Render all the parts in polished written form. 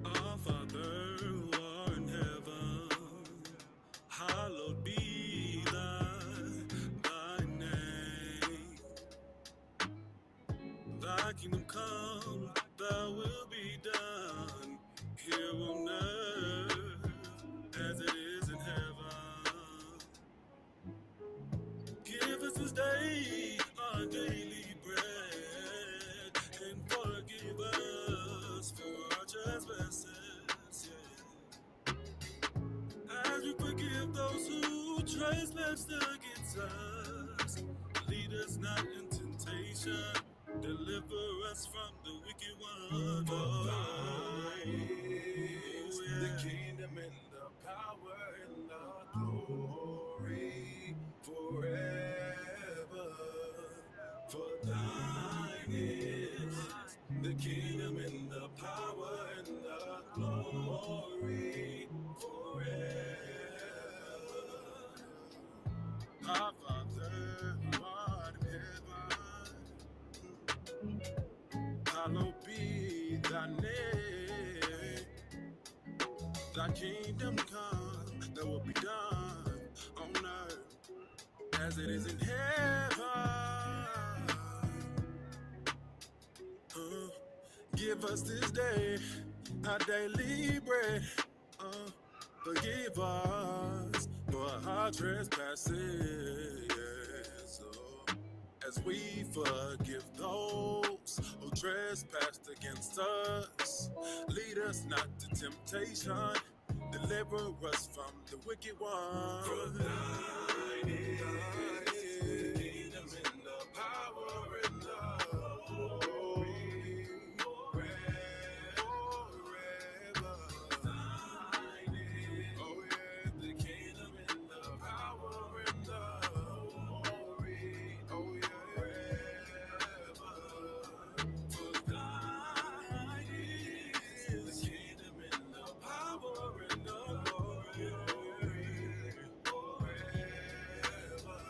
Our Father who art in heaven, hallowed be thy name. Thy kingdom come, thy will be done here on earth as it is in heaven. Give us this day our daily bread, and forgive us for our trespasses, as we forgive those who trespass against us. Lead us not in temptation, deliver us from the wicked one. For thine is the kingdom and the power and the glory forever. For thine is the kingdom and the power and the glory forever. Our Father who art in heaven, hallowed be thy name. Thy kingdom come, thy will be done on earth as it is in heaven. Give us this day our daily bread. Forgive us for our trespasses, as we forgive those who trespass against us. Lead us not to temptation, deliver us from the wicked one. For thine is the kingdom and the power and the glory forever. Thine is, oh yeah, the kingdom and the power and the glory, oh yeah, forever. For thine is the kingdom and the power and the glory forever.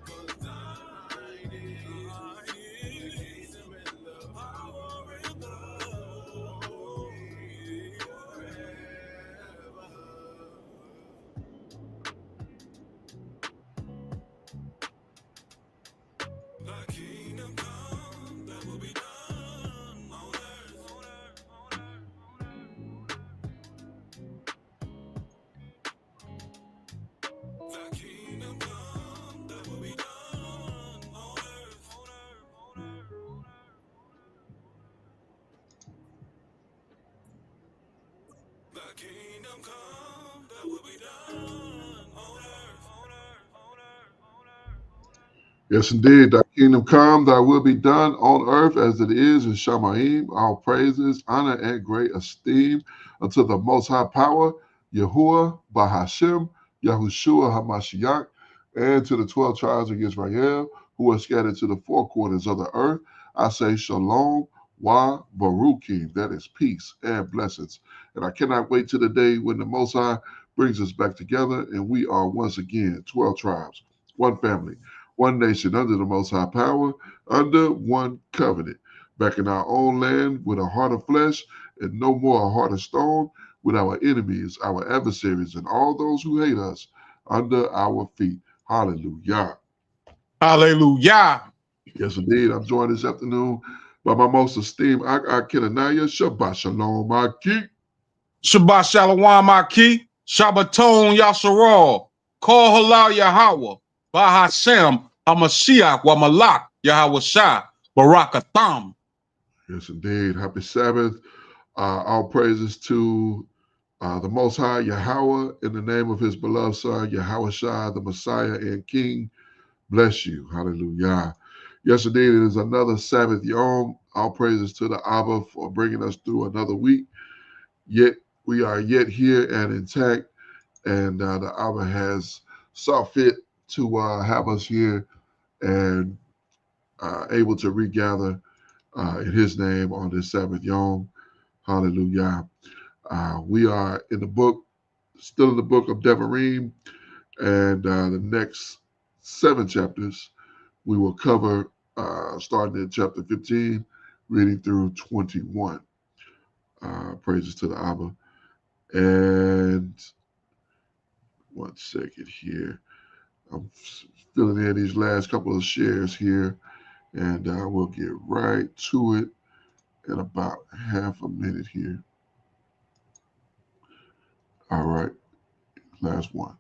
For thine is the kingdom and the power and the glory forever. Thy kingdom come, thy will be done on earth. Thy kingdom come, thy will be done on earth. Thy kingdom come, thy will be done on earth. Yes, indeed. Thy kingdom come, thy will be done on earth as it is in Shamaim. All praises, honor, and great esteem unto the most high power, Yahuwah, Bahashem, Yahushua HaMashiach, and to the 12 tribes of Israel who are scattered to the four quarters of the earth. I say shalom, wa baruchim. That is peace and blessings. And I cannot wait till the day when the Most High brings us back together and we are once again 12 tribes, one family, one nation under the Most High power, under one covenant, back in our own land with a heart of flesh and no more a heart of stone, with our enemies, our adversaries, and all those who hate us under our feet. Hallelujah. Hallelujah. Yes, indeed. I'm joined this afternoon by my most esteemed Kenanaya. Shabbat Shalom, Aki. Shabbat Shalom, Aki. Shabbaton Yasharal. Call Halal Yahweh. Bahashem HaMashiach wa Malak Yahweh Shai Barakatham. Yes, indeed. Happy Sabbath. All praises to the Most High Yahweh in the name of his beloved Son, Yahweh Shai, the Messiah and King. Bless you. Hallelujah. Yes, indeed. It is another Sabbath Yom. All praises to the Abba for bringing us through another week. Yet we are yet here and intact, and the Abba has saw fit to have us here and able to regather in His name on this Sabbath Yom. Hallelujah. We are in the book, still in the book of Deb Arim, and the next 7 chapters we will cover, starting in chapter 15, reading through 21. Praises to the Abba. And one second here. I'm filling in these last couple of shares here, and we'll get right to it in about half a minute here. All right, last one.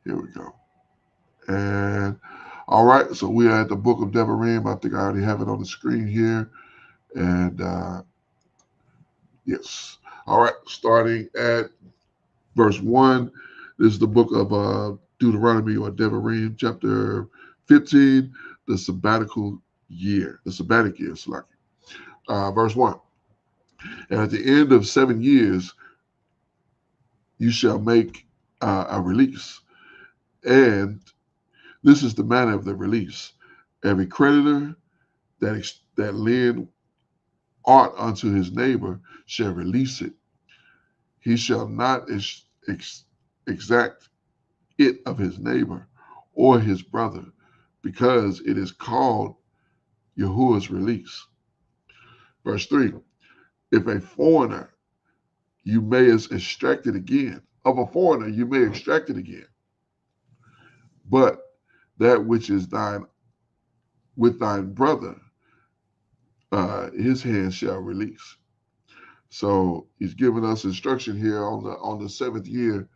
Here we go. And all right, so we are at the book of Deb Arim. I think I already have it on the screen here. And yes. All right, starting at verse 1. This is the book of Deuteronomy or Deb Arim, chapter 15, the sabbatical year, the sabbatic year, verse 1. And at the end of 7 years, you shall make a release. And this is the manner of the release. Every creditor that lend aught unto his neighbor shall release it. He shall not exact it of his neighbor or his brother, because it is called Yahuwah's release. Verse 3. If a foreigner, you may extract it again. Of a foreigner, you may extract it again. But that which is thine with thine brother, his hand shall release. So he's giving us instruction here on the 7th year.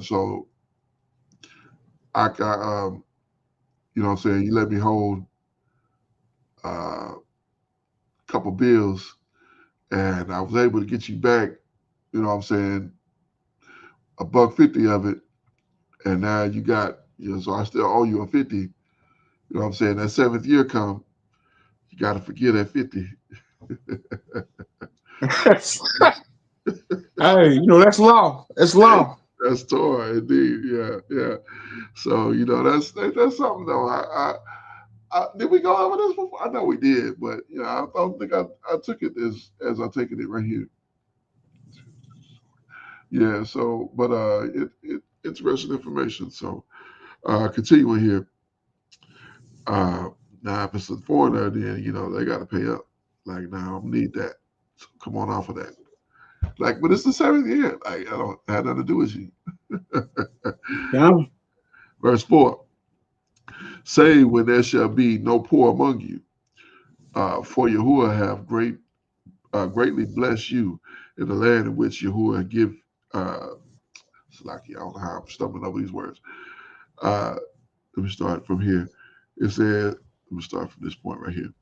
So I got, you know what I'm saying, you let me hold a couple bills, and I was able to get you back, you know what I'm saying, $1.50 of it, and now you got, so I still owe you a 50. You know what I'm saying? That 7th year come, you got to forget that 50. Hey, that's law. That's law. That's Torah, indeed. Yeah. So that's something though. Did we go over this before? I know we did, but I don't think I took it as I taken it right here. Yeah. So, but interesting information. So, continuing here. Now, if it's a foreigner, then they got to pay up. Like, now I don't need that. So come on off of that. Like, but it's the 7th year. Like, I don't have nothing to do with you. Yeah. Verse 4. Say when there shall be no poor among you, for Yahuwah have greatly blessed you in the land in which Yahuwah give. Salaki, I don't know how I'm stumbling over these words. Let me start from here. It says, let me start from this point right here.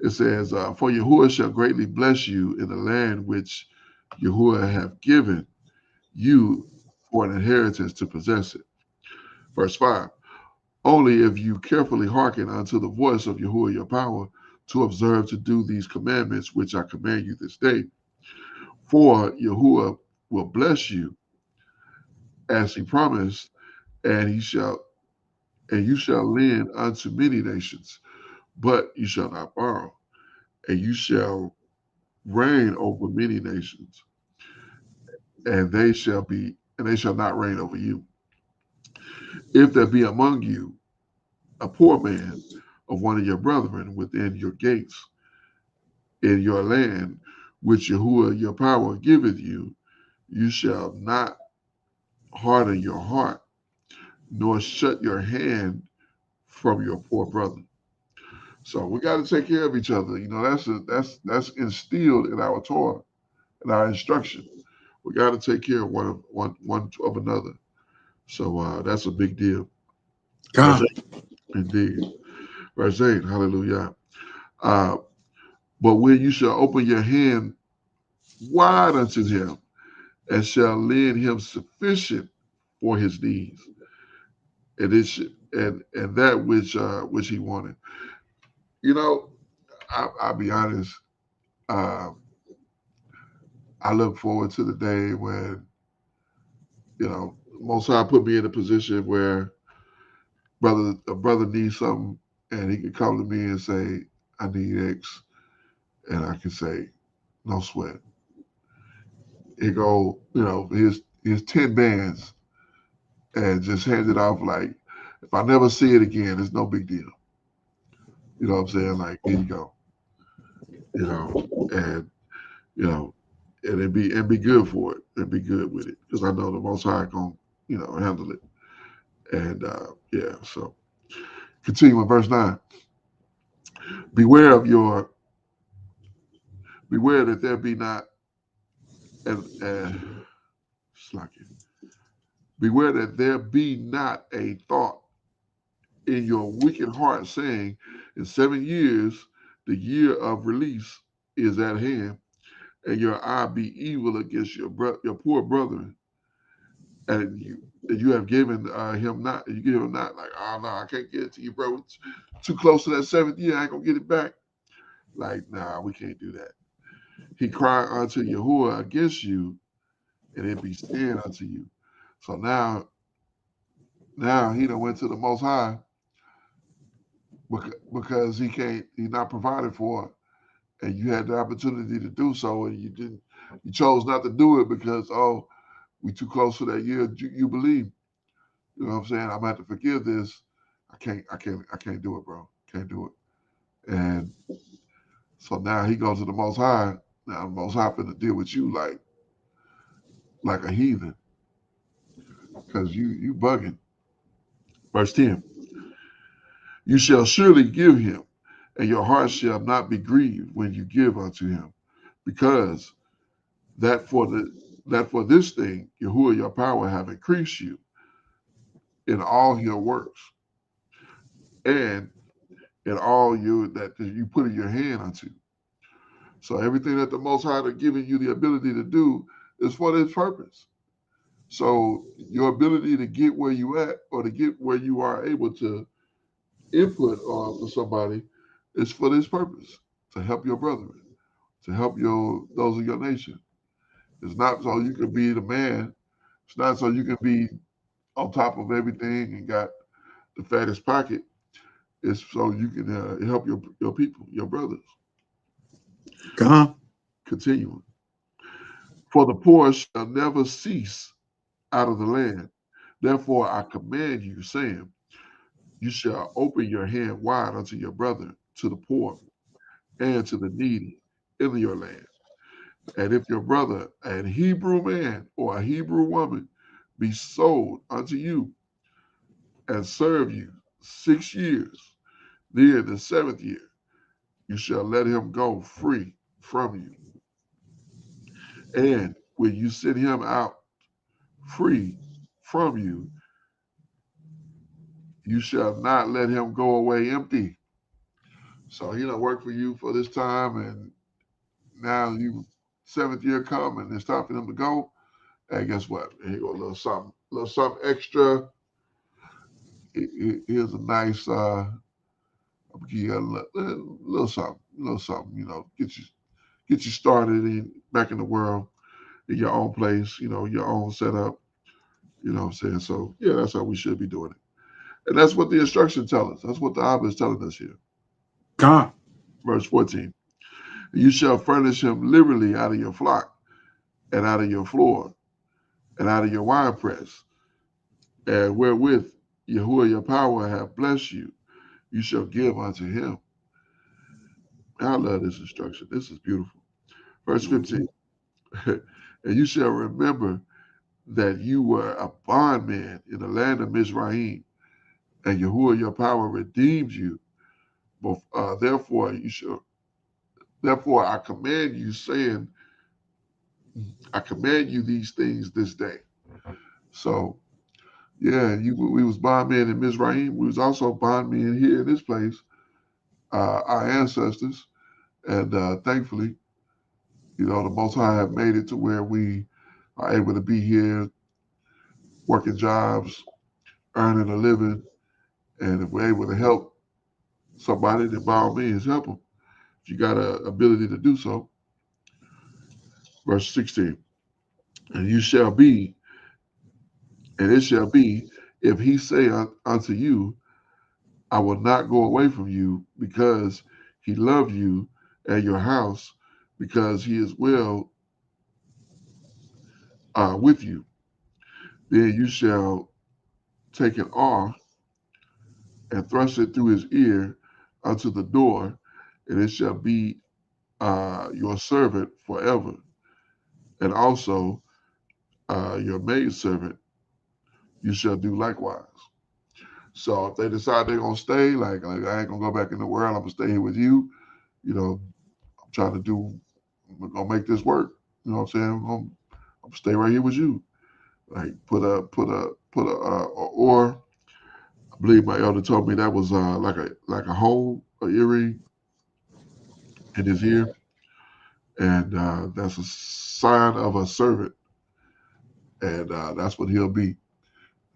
It says, for Yahuwah shall greatly bless you in the land which Yahuwah have given you for an inheritance to possess it. Verse 5. Only if you carefully hearken unto the voice of Yahuwah your power, to observe to do these commandments which I command you this day. For Yahuwah will bless you as he promised, and you shall lend unto many nations, but you shall not borrow, and you shall reign over many nations, and they shall not reign over you. If there be among you a poor man of one of your brethren within your gates, in your land, which Yahuwah your power giveth you, you shall not harden your heart, nor shut your hand from your poor brother. So we got to take care of each other. That's instilled in our Torah, in our instruction. We got to take care of one of another. So that's a big deal. God. Verse 8, indeed. Verse 8, hallelujah. But when you shall open your hand wide unto him, and shall lend him sufficient for his needs, and that which he wanted. I'll be honest. I look forward to the day when, Most High put me in a position where a brother needs something and he can come to me and say, I need X, and I can say, no sweat. He go, here's 10 bands and just hand it off like, if I never see it again, it's no big deal. You know what I'm saying? Like, here you go. And you know, and be good for it and be good with it. Because I know the most high gonna, handle it. And yeah, so continue in verse 9. Beware of your beware that there be not and slack it. Beware that there be not a thought in your wicked heart saying, in 7 years the year of release is at hand, and your eye be evil against your poor brethren, and you have given him not, you give him not, like, oh no, I can't get it to you, bro. It's too close to that 7th year, I ain't gonna get it back. Like, nah, we can't do that. He cried unto Yahuwah against you, and it be sin unto you. So now he done went to the Most High because he's not provided for, and you had the opportunity to do so, and you didn't. You chose not to do it because, oh, we too close to that year. You believe. You know what I'm saying? I'm gonna have to forgive this. I can't do it, bro. Can't do it. And so now he goes to the Most High. Now the Most High finna deal with you like a heathen, because you bugging. Verse 10. You shall surely give him, and your heart shall not be grieved when you give unto him, because that for this thing Yahuwah your power have increased you in all your works, and in all that you put in your hand unto. So everything that the Most High has given you the ability to do is for this purpose. So your ability to get where you at, or to get where you are able to input for somebody, is for this purpose, to help your brethren, to help those of your nation. It's not so you can be the man. It's not so you can be on top of everything and got the fattest pocket. It's so you can help your people, your brothers. God. Continuing. For the poor shall never cease out of the land. Therefore I command you, saying, you shall open your hand wide unto your brother, to the poor, and to the needy in your land. And if your brother, a Hebrew man or a Hebrew woman, be sold unto you and serve you 6 years, then the 7th year you shall let him go free from you. And when you send him out free from you, you shall not let him go away empty. So he done worked for you for this time, and now you 7th year come and it's time for him to go. And guess what? Here you go, a little something extra. Here's a nice I'll give you a little something, get you started back in the world, in your own place, your own setup. You know what I'm saying? So yeah, that's how we should be doing it. And that's what the instructions tell us. That's what the Abba is telling us here. God. Verse 14. You shall furnish him liberally out of your flock, and out of your floor, and out of your winepress, and wherewith Yahuwah your power have blessed you, you shall give unto him. I love this instruction. This is beautiful. Verse 15. And you shall remember that you were a bondman in the land of Mizraim, and Yahuwah your power redeemed you. But therefore I command you, saying, I command you these things this day. So yeah, we was bondmen in Mizraim. We was also bondmen here in this place, our ancestors, and thankfully, the Most High have made it to where we are able to be here, working jobs, earning a living, and if we're able to help somebody, then by all means help them. If you got an ability to do so. Verse 16. And you shall be, and it shall be, if he say unto you, I will not go away from you, because he loved you and your house, because he is well with you. Then you shall take an awl and thrust it through his ear unto the door, and it shall be your servant forever, and also your maidservant you shall do likewise. So if they decide they're gonna stay, like I ain't gonna go back in the world, I'm gonna stay here with you. You know, I'm trying to do, I'm gonna make this work. You know what I'm saying? I'm gonna stay right here with you. Like or I believe my elder told me that was like a hole, a earring in his ear, and that's a sign of a servant, and that's what he'll be.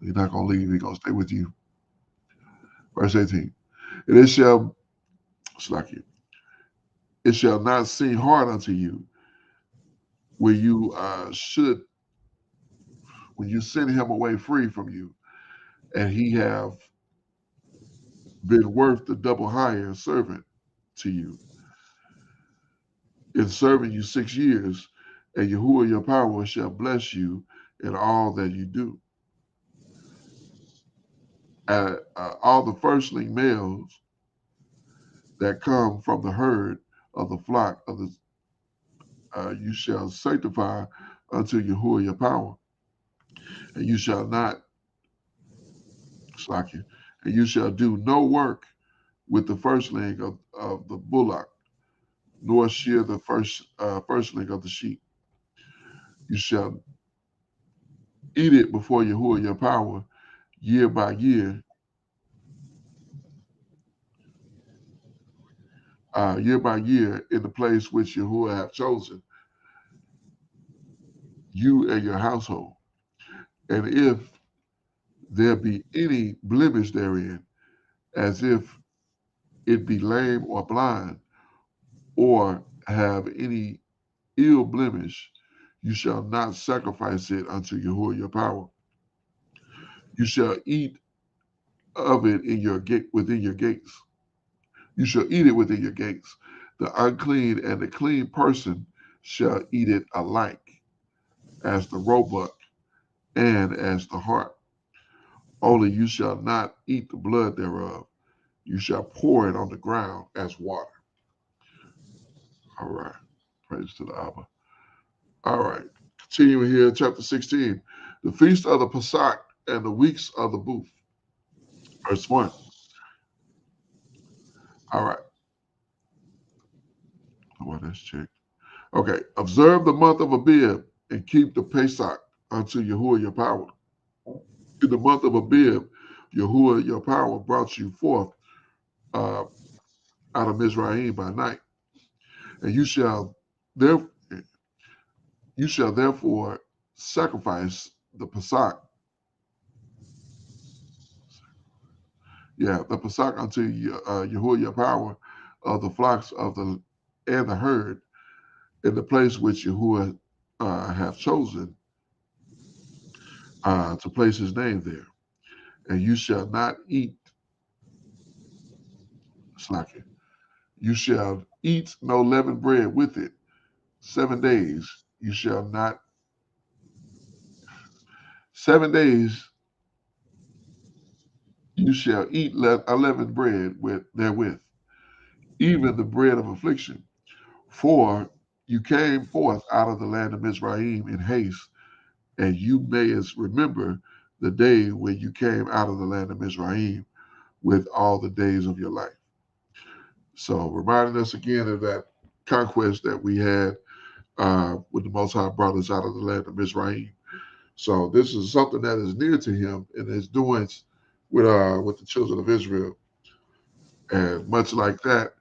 He's not gonna leave. He's gonna stay with you. Verse 18. And it shall, it's like you. It shall not seem hard unto you when you when you send him away free from you, and he have been worth the double hire servant to you, in serving you 6 years, and Yahuwah your power shall bless you in all that you do. All the firstling males that come from the herd of the flock of the you shall sanctify unto Yahuwah your power, and you shall not slack you, and you shall do no work with the firstling of the bullock, nor shear the firstling of the sheep. You shall eat it before Yahuwah your power, year by year, in the place which Yahuwah hath chosen, you and your household. And if there be any blemish therein, as if it be lame or blind, or have any ill blemish, you shall not sacrifice it unto Yahuwah your power. You shall eat of it in your gate within your gates. You shall eat it within your gates. The unclean and the clean person shall eat it alike, as the roebuck and as the hart. Only you shall not eat the blood thereof. You shall pour it on the ground as water. All right. Praise to the Abba. All right. Continuing here, chapter 16. The feast of the Pesach and the weeks of the booth. Verse 1. All right. Well, let's check. Okay. Observe the month of Abib and keep the Pesach unto Yahuwah your power. In the month of Abib, Yahuwah your power brought you forth out of Mizraim by night. And there, you shall therefore sacrifice the Pesach. Yeah, the Pesach unto Yahuwah your power of the flocks of the herd in the place which Yahuwah hath chosen to place his name there. And you shall not eat slacking. You shall eat no leavened bread with it. 7 days you shall not. 7 days you shall eat unleavened bread therewith, even the bread of affliction. For you came forth out of the land of Mizraim in haste, and you mayest remember the day when you came out of the land of Mizraim with all the days of your life. So reminding us again of that conquest that we had when the Most High brought us out of the land of Mizraim. So this is something that is near to him in his doings with the children of Israel. And much like that,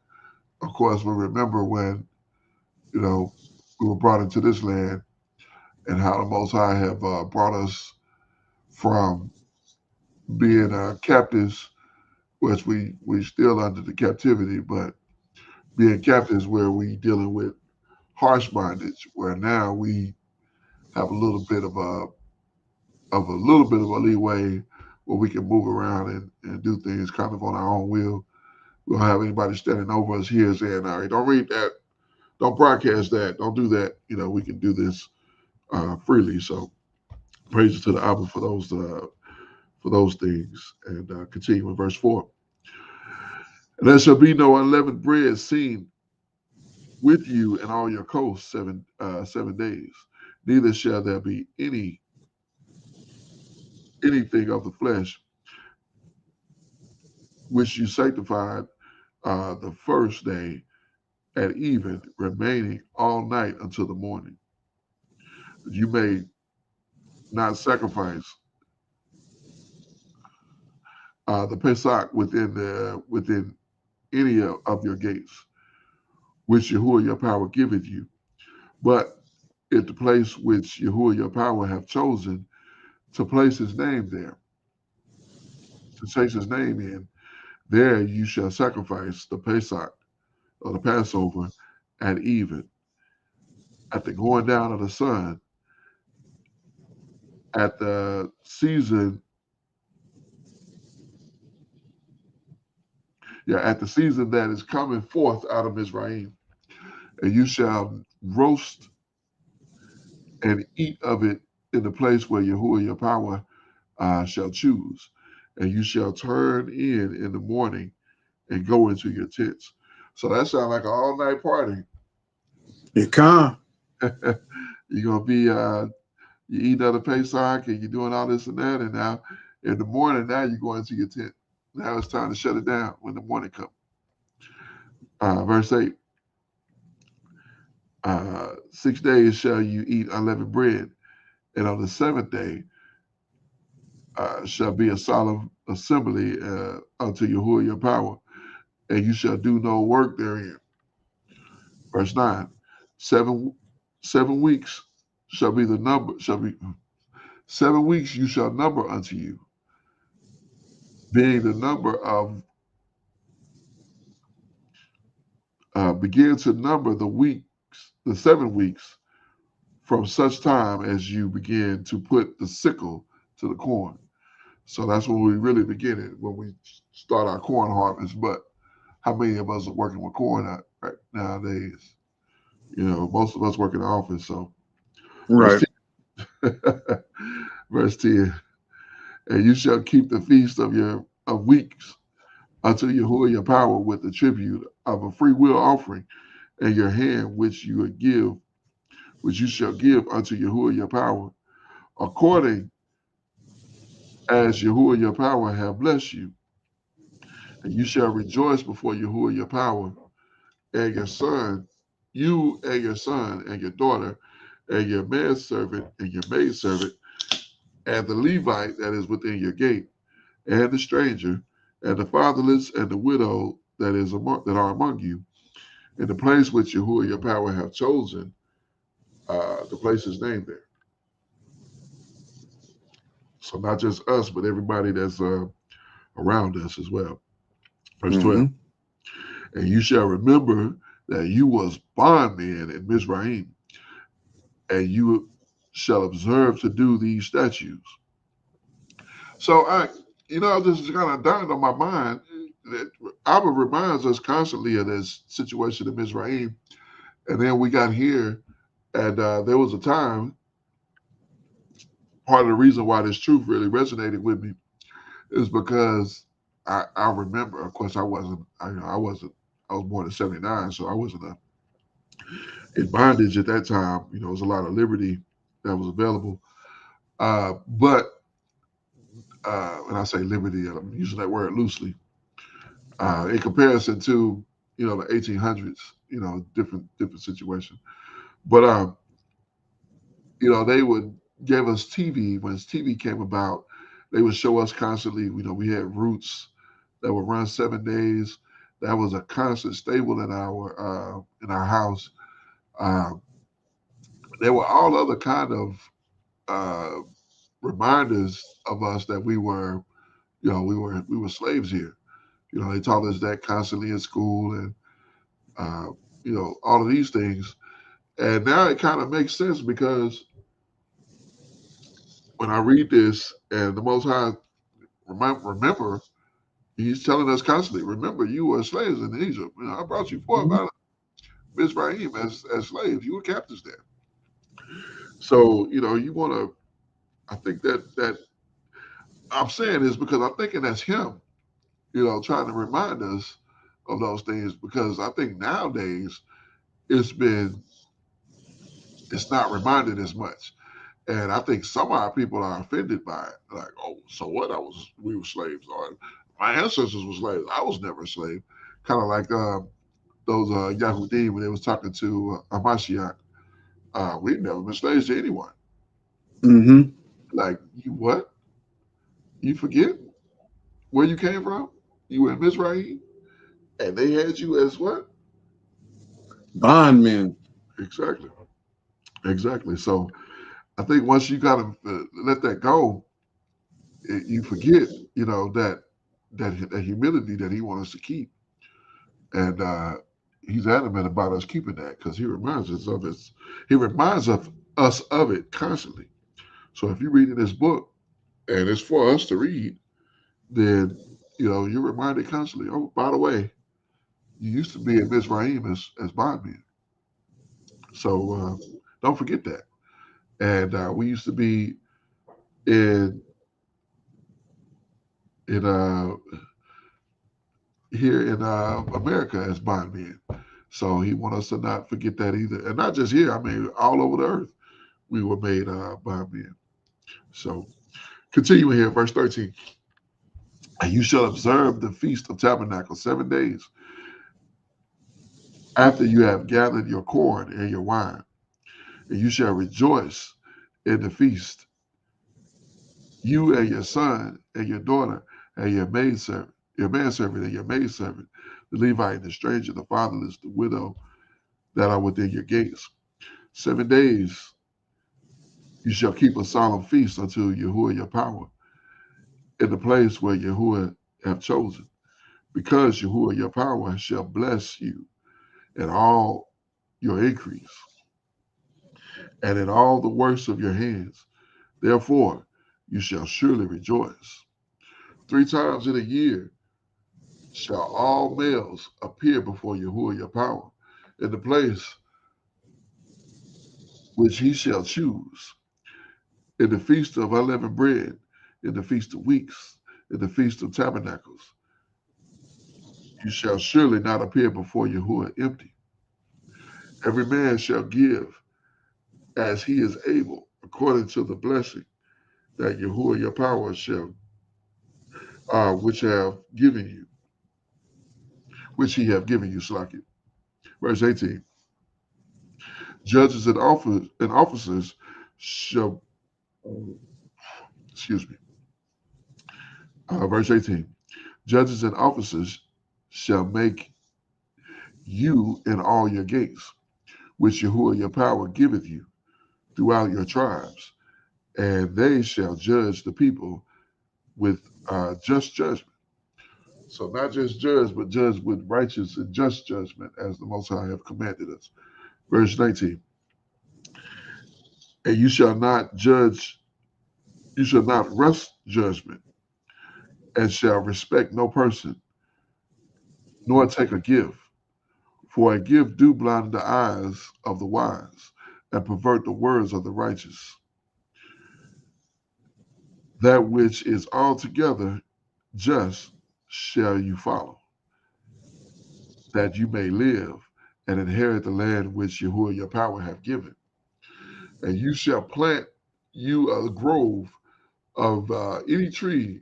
of course, we remember when, we were brought into this land and how the Most High have brought us from being captives, which we still under the captivity, but being captives where we dealing with harsh bondage, where now we have a little bit of a leeway where we can move around and do things kind of on our own will. We don't have anybody standing over us here saying, all right, don't read that, don't broadcast that, don't do that. We can do this freely. So praise to the Abba for those things. And continue in verse 4. And there shall be no unleavened bread seen with you in all your coasts 7 days. Neither shall there be anything of the flesh which you sanctified the first day at even, remaining all night until the morning. You may not sacrifice the Pesach within any of your gates, which Yahuwah your power giveth you. But at the place which Yahuwah your power have chosen to place his name there, to place his name in, there you shall sacrifice the Pesach or the Passover at even, at the going down of the sun, at the season, at the season that is coming forth out of Mizraim. And you shall roast and eat of it in the place where Yahuwah your power shall choose. And you shall turn in the morning and go into your tents. So that sounds like an all-night party. It come. You're going to be, you eat other Pesach and you're doing all this and that. And now in the morning, now you're going into your tent. Now it's time to shut it down when the morning comes. Verse 8. 6 days shall you eat unleavened bread, and on the seventh day shall be a solemn assembly unto Yahuwah your power, and you shall do no work therein. Verse 9. 7 weeks shall be the number, 7 weeks you shall number unto you, being the number of, begin to number the 7 weeks from such time as you begin to put the sickle to the corn. So that's when we really begin it, when we start our corn harvest. But how many of us are working with corn right nowadays? Most of us work in the office. So Right. Verse 10. And you shall keep the feast of weeks unto Yahuwah your power with the tribute of a free will offering, and your hand which you shall give unto Yahuwah your power, according as Yahuwah your power have blessed you. And you shall rejoice before Yahuwah your power, and your son, you and your son and your daughter, and your manservant and your maidservant, and the Levite that is within your gate, and the stranger, and the fatherless, and the widow that are among you, in the place which Yahuwah your power have chosen, to place his name there. So not just us, but everybody that's around us as well. Verse 12. And you shall remember that you was bondmen in Mizraim, and you shall observe to do these statutes. So this is kind of dawned on my mind that Abba reminds us constantly of this situation in Mizraim. And then we got here, and there was a time, part of the reason why this truth really resonated with me is because I remember, of course, I was born in 79, so I wasn't in bondage at that time. There was a lot of liberty that was available. But when I say liberty, I'm using that word loosely, in comparison to, the 1800s, different situation. But, they would give us TV. When TV came about, they would show us constantly, we had roots that would run 7 days. That was a constant staple in our house. There were all other kind of reminders of us that we were slaves here. They taught us that constantly in school, and all of these things. And now it kind of makes sense because when I read this and the Most High remember, he's telling us constantly, remember, you were slaves in Egypt. You know, I brought you forth out of Mizraim as slaves. You were captives there. So, you know, you want to, I think that I'm saying this because I'm thinking that's him, you know, trying to remind us of those things because I think nowadays it's been, it's not reminded as much. And I think some of our people are offended by it. Like, oh, so what? We were slaves. Or my ancestors were slaves. I was never a slave. Kind of like those Yahudim when they was talking to Amashiach. We've never been slaves to anyone. Mm-hmm. Like, you what? You forget where you came from? You were in Mizraim? And they had you as what? Bondmen. Exactly. Exactly. So I think once you got to let that go, you forget, you know, that humility that he wants us to keep. And he's adamant about us keeping that because he reminds us of it. He reminds us of it constantly. So if you read in this book and it's for us to read, then you know you're reminded constantly. Oh, by the way, you used to be in Mizraim as bondmen, so don't forget that. And we used to be in in here in America as bondmen. So he wants us to not forget that either, and not just here. I mean, all over the earth, we were made bondmen. So continuing here, verse 13. And you shall observe the feast of tabernacles 7 days after you have gathered your corn and your wine, and you shall rejoice in the feast, you and your son and your daughter and your maidservant, your manservant and your maidservant, the Levite, the stranger, the fatherless, the widow that are within your gates. 7 days you shall keep a solemn feast unto Yahuwah your power in the place where Yahuwah have chosen, because Yahuwah your power shall bless you in all your increase and in all the works of your hands. Therefore you shall surely rejoice. 3 times in a year shall all males appear before Yahuwah your power in the place which he shall choose, in the feast of unleavened bread, in the feast of weeks, in the feast of tabernacles. You shall surely not appear before Yahuwah empty. Every man shall give as he is able, according to the blessing that Yahuwah your power shall, which have given you, which he have given you, Slaki. Verse 18. Judges and officers shall, excuse me, verse 18. Judges and officers shall make you in all your gates, which Yahuwah your power giveth you throughout your tribes, and they shall judge the people with just judgment. So not just judge, but judge with righteous and just judgment, as the Most High have commanded us. Verse 19. And you shall not judge, you shall not rush judgment, and shall respect no person, nor take a gift. For a gift do blind the eyes of the wise, and pervert the words of the righteous. That which is altogether just shall you follow, that you may live and inherit the land which Yahuwah your power hath given. And you shall plant you a grove of any tree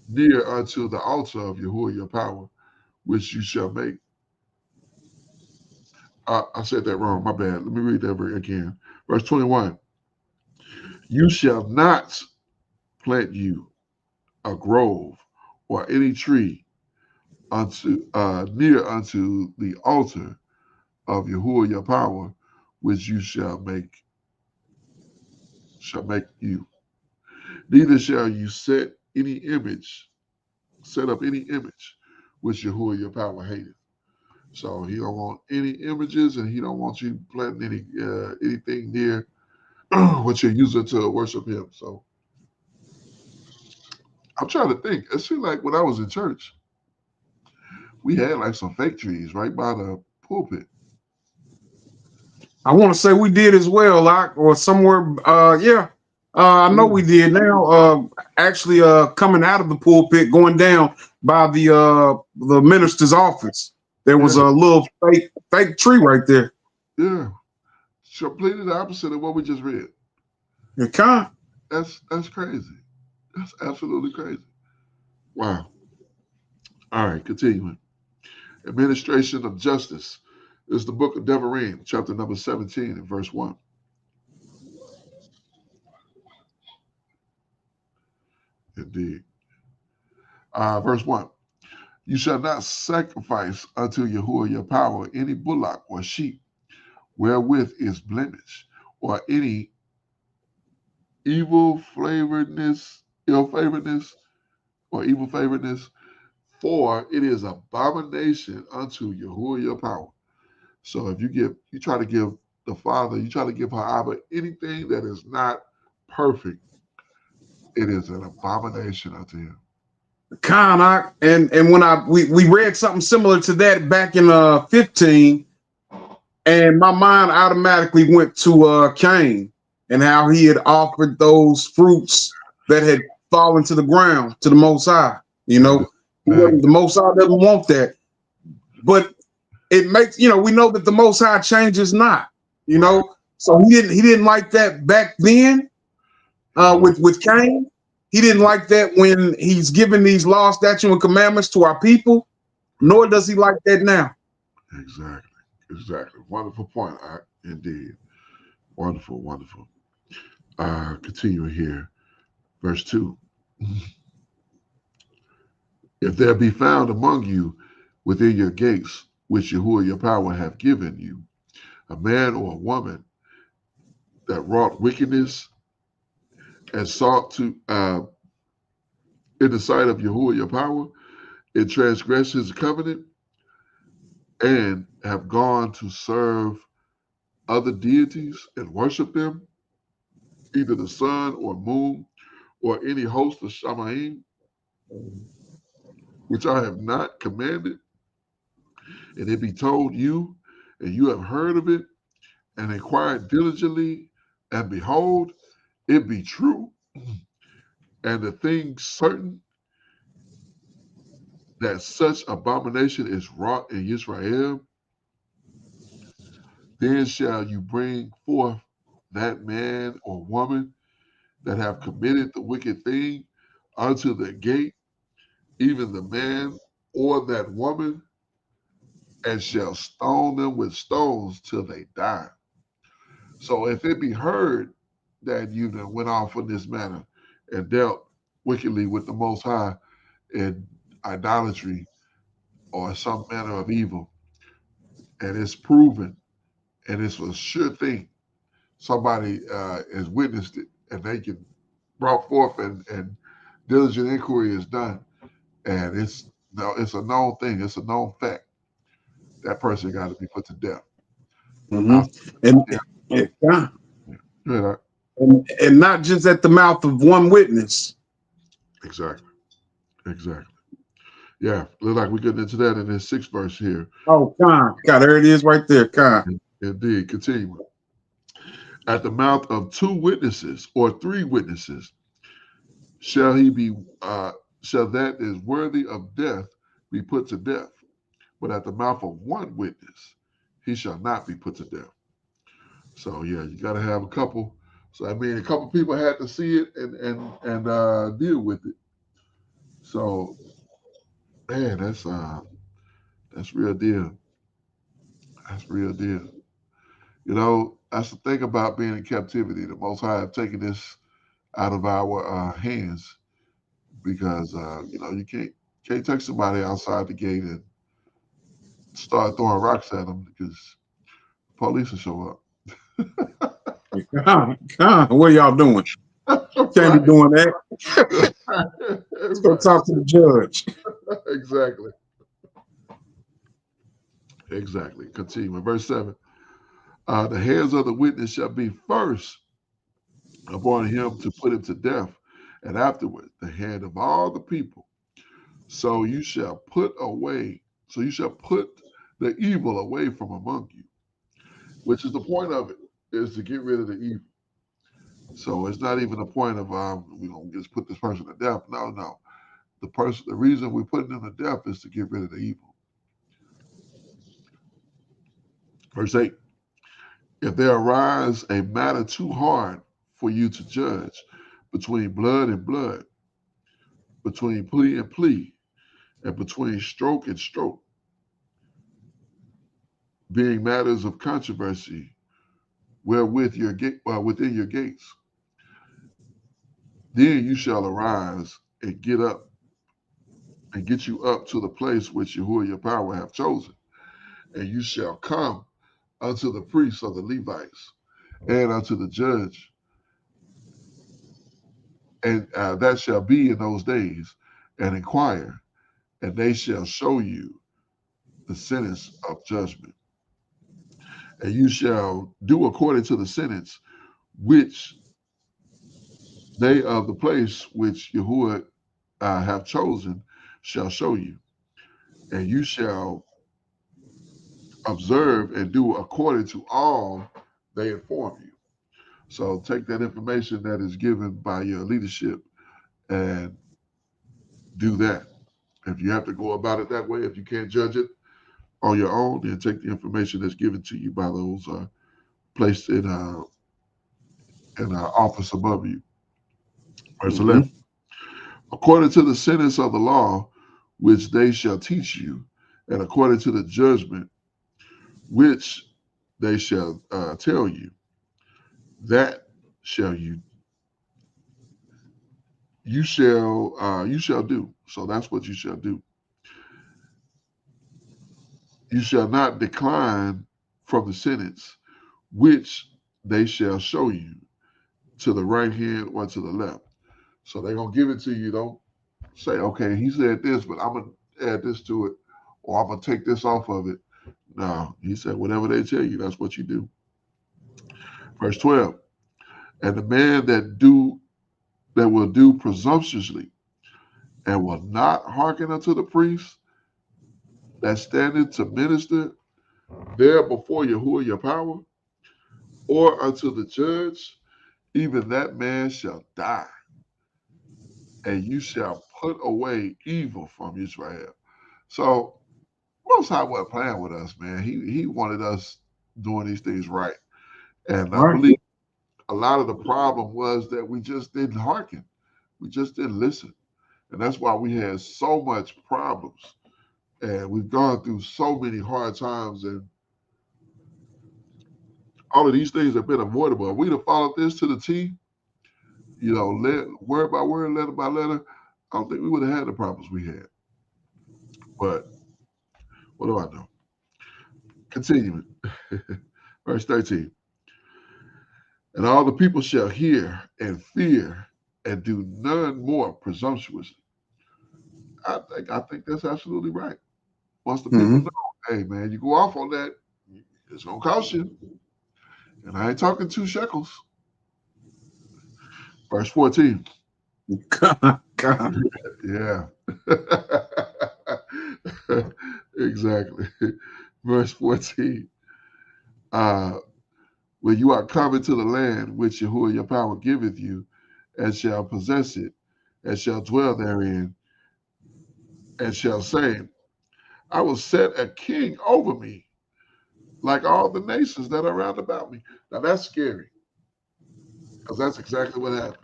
near unto the altar of Yahuwah your power, which you shall make. I said that wrong, my bad. Let me read that again. Verse 21. You shall not plant you a grove or any tree unto near unto the altar of Yahuwah your power, which you shall make you. Neither shall you set up any image which Yahuwah your power hateth. So he don't want any images, and he don't want you planting anything near what you're using to worship him. So I'm trying to think. It seemed like when I was in church, we had like some fake trees right by the pulpit. I want to say we did as well, like, or somewhere. Yeah, I know we did. Now, actually, coming out of the pulpit, going down by the minister's office, there was Yeah, a little fake tree right there. yeah. Completely the opposite of what we just read. And kind. That's crazy. That's absolutely crazy. Wow. All right, continuing. Administration of justice. This is the book of Deb Arim, chapter number 17 and verse 1. Indeed. Verse 1. You shall not sacrifice unto Yahuwah your power any bullock or sheep wherewith is blemish, or any ill favoredness, or evil favoredness, for it is abomination unto Yahuwah your power. So if you try to give the Father, you try to give Abba anything that is not perfect, it is an abomination unto him. Kind. And when we read something similar to that back in 15, and my mind automatically went to Cain and how he had offered those fruits that had fallen to the ground to the Most High. You know, the Most High doesn't want that, but it makes, we know that the Most High changes not. So he didn't like that back then with Cain. He didn't like that when he's giving these law, statutes, and commandments to our people. Nor does he like that now. Exactly. Wonderful point. Indeed. Wonderful. Continuing here. Verse 2. If there be found among you within your gates, which Yahuwah your power have given you, a man or a woman that wrought wickedness and sought to, in the sight of Yahuwah your power, and transgressed his covenant, and have gone to serve other deities and worship them, either the sun or moon or any host of Shamaim, which I have not commanded, and it be told you, and you have heard of it, and inquired diligently, and behold, it be true, and the thing certain that such abomination is wrought in Israel, then shall you bring forth that man or woman that have committed the wicked thing unto the gate, even the man or that woman, and shall stone them with stones till they die. So if it be heard that you then went off in this manner and dealt wickedly with the Most High in idolatry or some manner of evil, and it's proven, and it's a sure thing, somebody has witnessed it, and they can brought forth, and diligent inquiry is done, and it's a known thing, it's a known fact. That person got to be put to death. And, yeah. Yeah, and not just at the mouth of one witness. exactly. Yeah, look like we're getting into that in this 6th verse here. Oh, God, there it is right there, God. Indeed, continue. At the mouth of 2 witnesses or 3 witnesses shall that is worthy of death be put to death. But at the mouth of 1 witness, he shall not be put to death. So yeah, you got to have a couple. So I mean, a couple people had to see it and deal with it. So man, that's real deal. That's real deal. That's the thing about being in captivity. The Most High have taken this out of our hands because you can't take somebody outside the gate and start throwing rocks at them because police will show up. God, what are y'all doing? Can't be doing that. Let's go talk to the judge. Exactly. Exactly. Continue. In verse 7. The hands of the witness shall be first upon him to put him to death, and afterward the hand of all the people. So you shall put away, so you shall put the evil away from among you, which is the point of it, is to get rid of the evil. So it's not even a point of we don't just put this person to death. No, no. The reason we're putting them to death is to get rid of the evil. Verse 8. If there arise a matter too hard for you to judge between blood and blood, between plea and plea, and between stroke and stroke, being matters of controversy wherewith within your gates, then you shall arise and get up and get you up to the place which Yahuwah your power have chosen, and you shall come unto the priests of the Levites and unto the judge, and that shall be in those days, and inquire, and they shall show you the sentence of judgment. And you shall do according to the sentence which they of the place which Yahuwah have chosen shall show you. And you shall observe and do according to all they inform you. So take that information that is given by your leadership and do that. If you have to go about it that way, if you can't judge it on your own, then take the information that's given to you by those placed in an office above you. Verse 11. According to the sentence of the law, which they shall teach you, and according to the judgment which they shall tell you, that shall you shall do. So that's what you shall do. You shall not decline from the sentence which they shall show you to the right hand or to the left. So they're gonna give it to you. Don't say, okay, he said this, but I'm gonna add this to it, or I'm gonna take this off of it. No, he said, whatever they tell you, that's what you do. Verse 12. And the man that will do presumptuously and will not hearken unto the priest that standeth to minister there before Yahuwah your power, or unto the judge, even that man shall die, and you shall put away evil from Israel. So Most High wasn't playing with us, man. He wanted us doing these things right. And I Right. believe a lot of the problem was that we just didn't hearken. We just didn't listen. And that's why we had so much problems. And we've gone through so many hard times, and all of these things have been avoidable. If we'd have followed this to the T, word by word, letter by letter, I don't think we would have had the problems we had. But what do I know? Continuing. Verse 13. And all the people shall hear and fear and do none more presumptuously. I think that's absolutely right. Once the people Mm-hmm. know, hey man, you go off on that, it's gonna cost you. And I ain't talking 2 shekels. Verse 14. God. Yeah. Exactly. Verse 14. Uh, when you are coming to the land which Yahuwah your power giveth you, and shall possess it, and shall dwell therein, and shall say, I will set a king over me, like all the nations that are round about me. Now that's scary, because that's exactly what happened.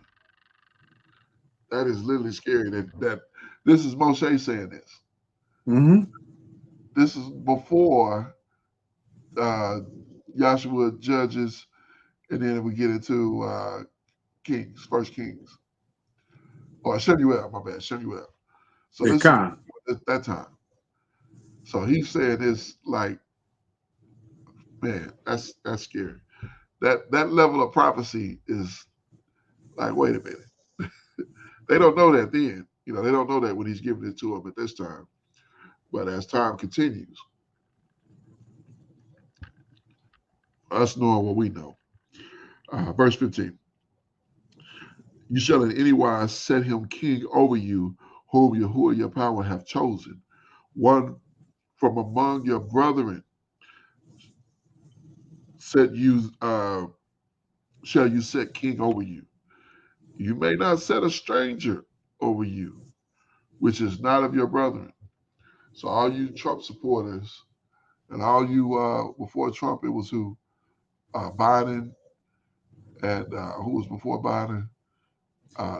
That is literally scary. That this is Moshe saying this. Mm-hmm. This is before uh, Joshua judges, and then we get into Kings, First Kings, or Shemuel. My bad, Shemuel. So It this is kind. that time. So he's saying this like, man, that's scary. That level of prophecy is like, wait a minute. They don't know that then. They don't know that when he's giving it to them at this time. But as time continues, Us knowing what we know. Verse 15. You shall in any wise set him king over you, whom Yahuwah your power hath chosen, one from among your brethren set you shall you set king over you. You may not set a stranger over you, which is not of your brethren. So all you Trump supporters and all you before Trump, it was who? Biden and who was before Biden?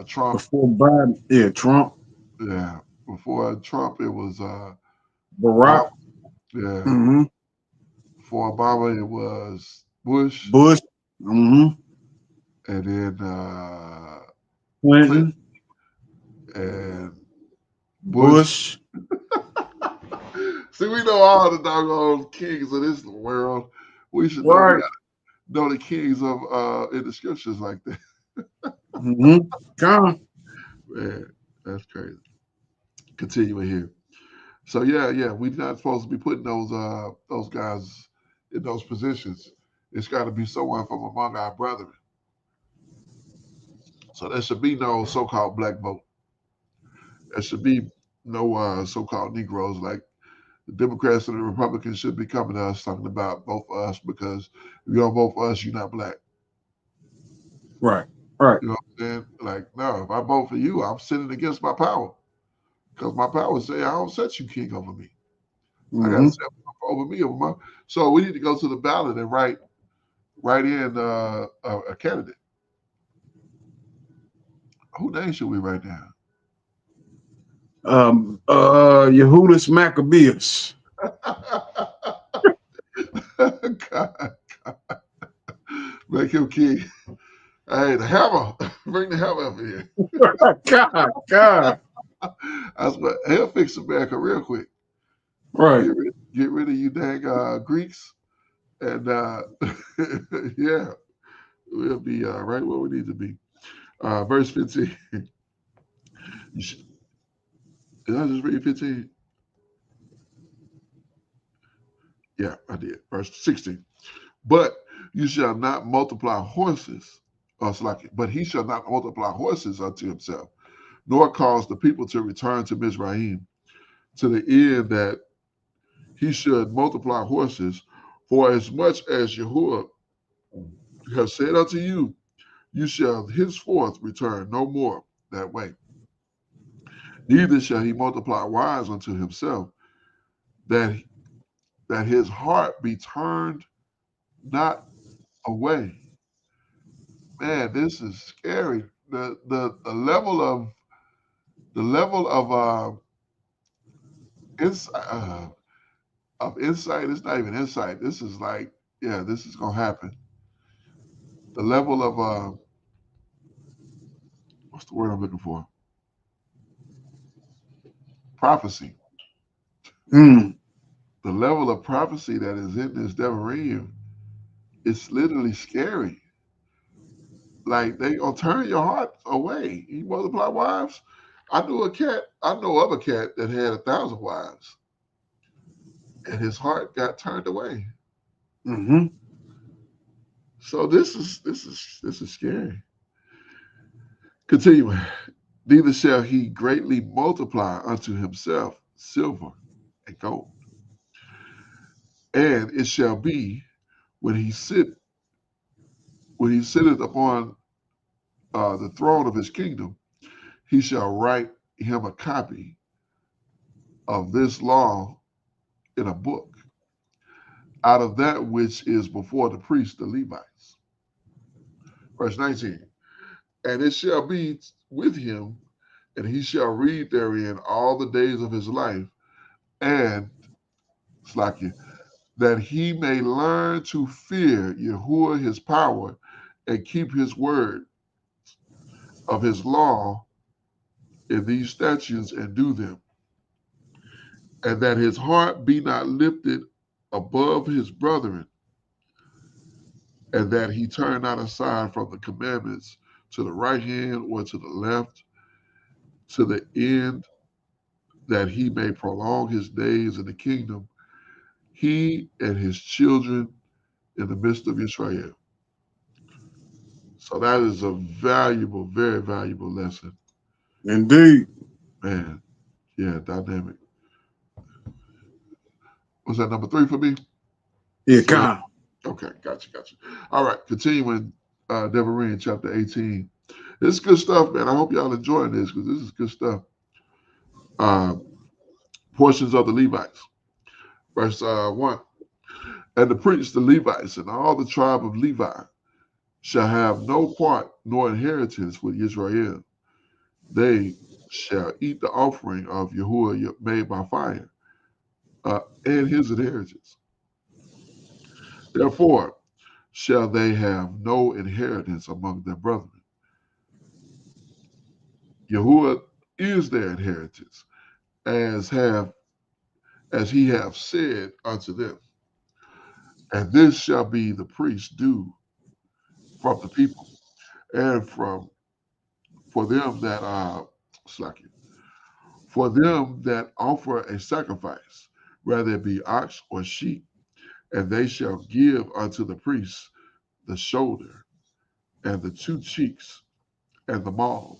Trump. Before Biden, yeah, Trump, Yeah. Before Trump, it was Obama. Barack, Yeah. hmm Before Obama, it was Bush, Bush, and then Clinton Clinton, and Bush. Bush. See, we know all the doggone kings of this world. We should know. We Right. got to know the kings of in the scriptures like that. Mm-hmm. Come. Man, that's crazy. Continuing here. So yeah, we're not supposed to be putting those guys in those positions. It's got to be someone from among our brethren. So there should be no so-called black vote. There should be no so-called Negroes. Like the Democrats and the Republicans should be coming to us talking about vote for us because if you don't vote for us, you're not black. Right. Right. You know what I'm saying? Like, no, if I vote for you, I'm sinning against my power. Because my power say I don't set you king over me. I got to Mm-hmm. set over me over my. So we need to go to the ballot and write in a candidate. Who name should we write down? Yehudis Maccabeus. God, make him king. Hey, the hammer. Bring the hammer up here. God. That's what he'll fix America real quick. Right. Get rid of you dang Greeks, and yeah, we'll be right where we need to be. Verse 15. Should, did I just read 15? Yeah, I did. Verse 16. But you shall not multiply horses, but he shall not multiply horses unto himself, nor cause the people to return to Mizraim, to the end that he should multiply horses. For as much as Yahuwah have said unto you, you shall henceforth return no more that way. Neither shall he multiply wives unto himself, that his heart be turned not away. Man, this is scary. The level of insight is not even insight. This is like, yeah, this is gonna happen. The level of what's the word I'm looking for? Prophecy. Mm. The level of prophecy that is in this Deb Arim is literally scary. Like they gonna turn your heart away. You multiply wives. I know of a cat that had 1,000 wives, and his heart got turned away. Mm-hmm. So this is scary. Continuing. Neither shall he greatly multiply unto himself silver and gold. And it shall be when he sitteth upon the throne of his kingdom, he shall write him a copy of this law in a book, out of that which is before the priests, the Levites. Verse 19. And it shall be with him, and he shall read therein all the days of his life, and Slakia, that he may learn to fear Yahuwah his power, and keep his word of his law in these statutes and do them, and that his heart be not lifted above his brethren, and that he turn not aside from the commandments to the right hand or to the left, to the end that he may prolong his days in the kingdom, he and his children in the midst of Israel. So that is a valuable, very valuable lesson. Indeed. Man, yeah, dynamic. Was that number 3 for me? Yeah, So, kind okay, gotcha. All right, continuing Deb Arim, chapter 18. This is good stuff, man. I hope y'all enjoying this because this is good stuff. Portions of the Levites. Verse 1. And the priests, the Levites, and all the tribe of Levi shall have no part nor inheritance with Israel. They shall eat the offering of Yahuwah made by fire, and his inheritance. Therefore shall they have no inheritance among their brethren. Yahuwah is their inheritance, as he have said unto them. And this shall be the priest's due from the people, and for them that for them that offer a sacrifice, whether it be ox or sheep, and they shall give unto the priest the shoulder, and the 2 cheeks, and the maw.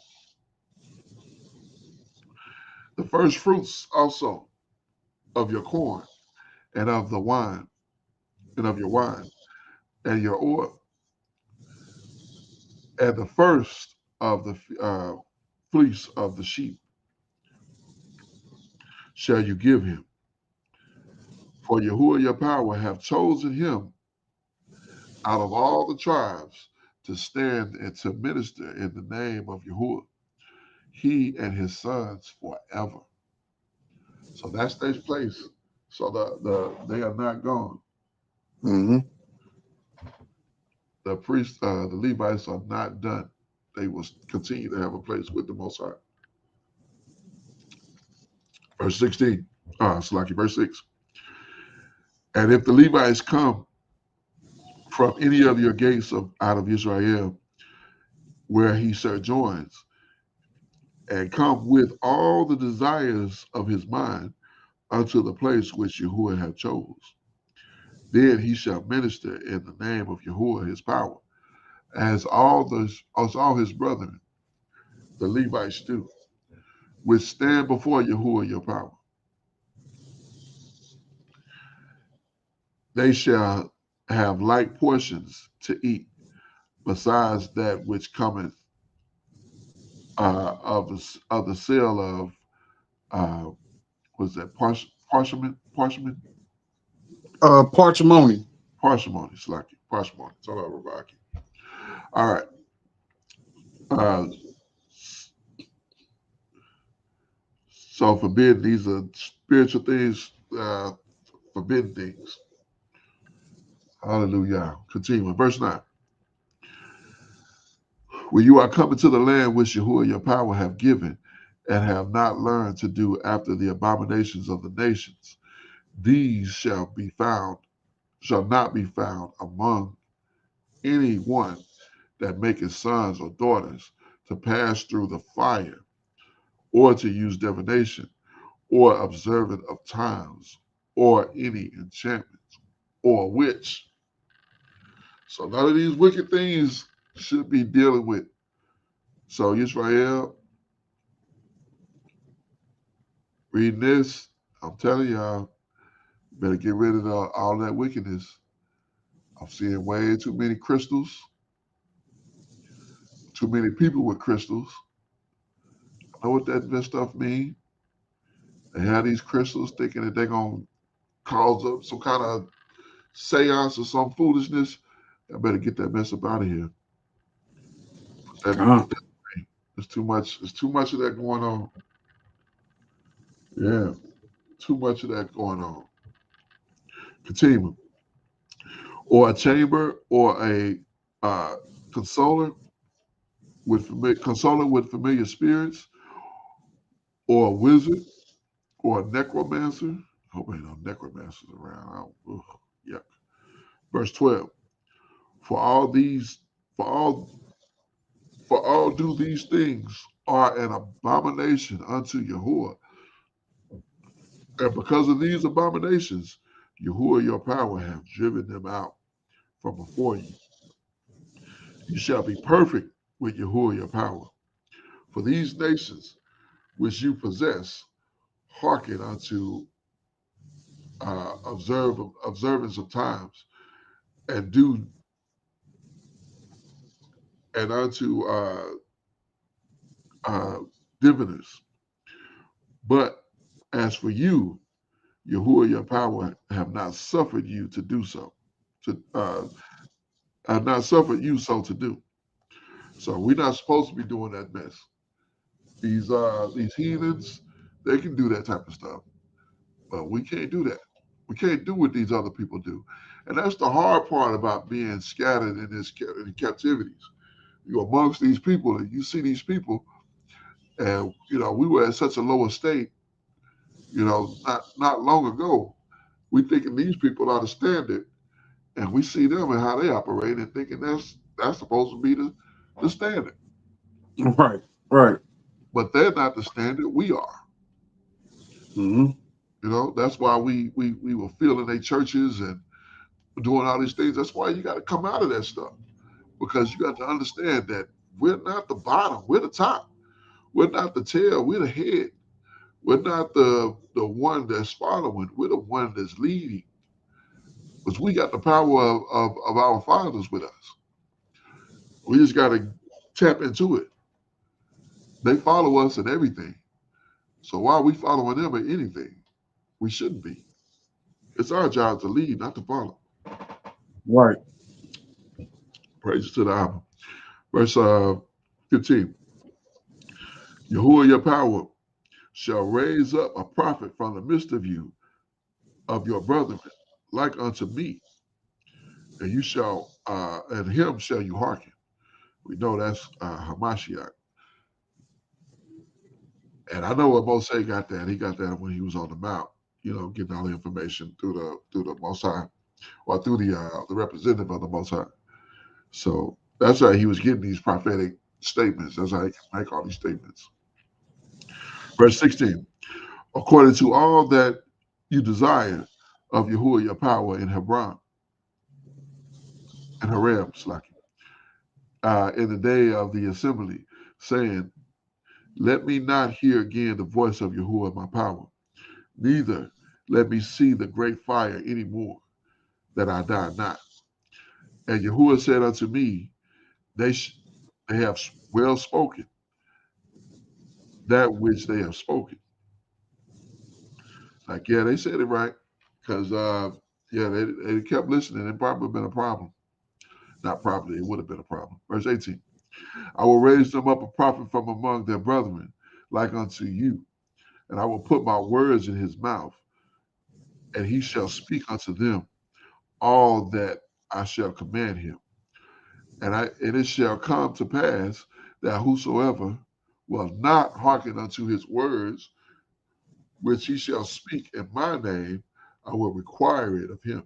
The first fruits also of your corn, and of the wine, and of your wine, and your oil, and the first of the fleece of the sheep shall you give him. For Yahuwah your power have chosen him out of all the tribes to stand and to minister in the name of Yahuwah, he and his sons forever. So that takes place. So they are not gone. Mm-hmm. The priests, the Levites are not done. They will continue to have a place with the Most High. Verse 16, verse 6. And if the Levites come from any of your gates out of Israel, where he sojourns, and come with all the desires of his mind unto the place which Yahuwah hath chose, then he shall minister in the name of Yahuwah his power, as all his brethren, the Levites do, which stand before Yahuwah your power. They shall have like portions to eat, besides that which cometh of the sale of was that parchment? Parsimony. Parsimony, Slaki. Parsimony. It's all over Rocky. All right. So forbidden, these are spiritual things, forbidden things. Hallelujah. Continuing. Verse 9. When you are coming to the land which Yahuwah your power have given, and have not learned to do after the abominations of the nations, these shall not be found among any one that maketh sons or daughters to pass through the fire, or to use divination, or observant of times, or any enchantment, or witch. So none of these wicked things should be dealing with. So Israel, reading this, I'm telling y'all, better get rid of all that wickedness. I'm seeing way too many crystals, too many people with crystals. I know what that stuff means. They have these crystals thinking that they're going to cause up some kind of seance or some foolishness. I better get that mess up out of here. Put that There's too much. There's too much of that going on. Yeah, too much of that going on. Continue. Or a chamber, or a consoler with familiar spirits, or a wizard, or a necromancer. I hope ain't no necromancers around. Yeah. Verse 12. For all do these things are an abomination unto Yahuwah. And because of these abominations, Yahuwah your power have driven them out from before you. You shall be perfect with Yahuwah your power. For these nations which you possess hearken unto observance of times, and do and unto diviners. But as for you, Yahuwah your power have not suffered you to do so. To have not suffered you so to do. So we're not supposed to be doing that mess. These heathens, they can do that type of stuff, but we can't do that. We can't do what these other people do, and that's the hard part about being scattered in captivities. You're amongst these people, and you see these people, and we were at such a low estate. Not long ago, we thinking these people are the standard, and we see them and how they operate, and thinking that's supposed to be the standard. Right, right. But they're not the standard. We are. Mm-hmm. That's why we were filling their churches and doing all these things. That's why you got to come out of that stuff, because you got to understand that we're not the bottom. We're the top. We're not the tail. We're the head. We're not the one that's following. We're the one that's leading, because we got the power of our fathers with us. We just got to tap into it. They follow us in everything. So why are we following them in anything? We shouldn't be. It's our job to lead, not to follow. Right. Praise to the Abba. Verse 15. Yahuwah your power shall raise up a prophet from the midst of you, of your brethren, like unto me, and you shall and him shall you hearken. We know that's Hamashiach. And I know what Moshe got that. He got that when he was on the mount, getting all the information through the Most High, or through the representative of the Most High. So that's how he was getting these prophetic statements. That's how he can make all these statements. Verse 16. According to all that you desire of Yahuwah your power in Hebron, and Harem, in the day of the assembly, saying, let me not hear again the voice of Yahuwah my power, neither let me see the great fire any more, that I die not. And Yahuwah said unto me, they have well spoken that which they have spoken. Like, yeah, they said it right, because they kept listening. It probably been a problem. Not probably, it would have been a problem. Verse 18. I will raise them up a prophet from among their brethren, like unto you, and I will put my words in his mouth, and he shall speak unto them all that I shall command him. And it shall come to pass that whosoever will not hearken unto his words, which he shall speak in my name, I will require it of him.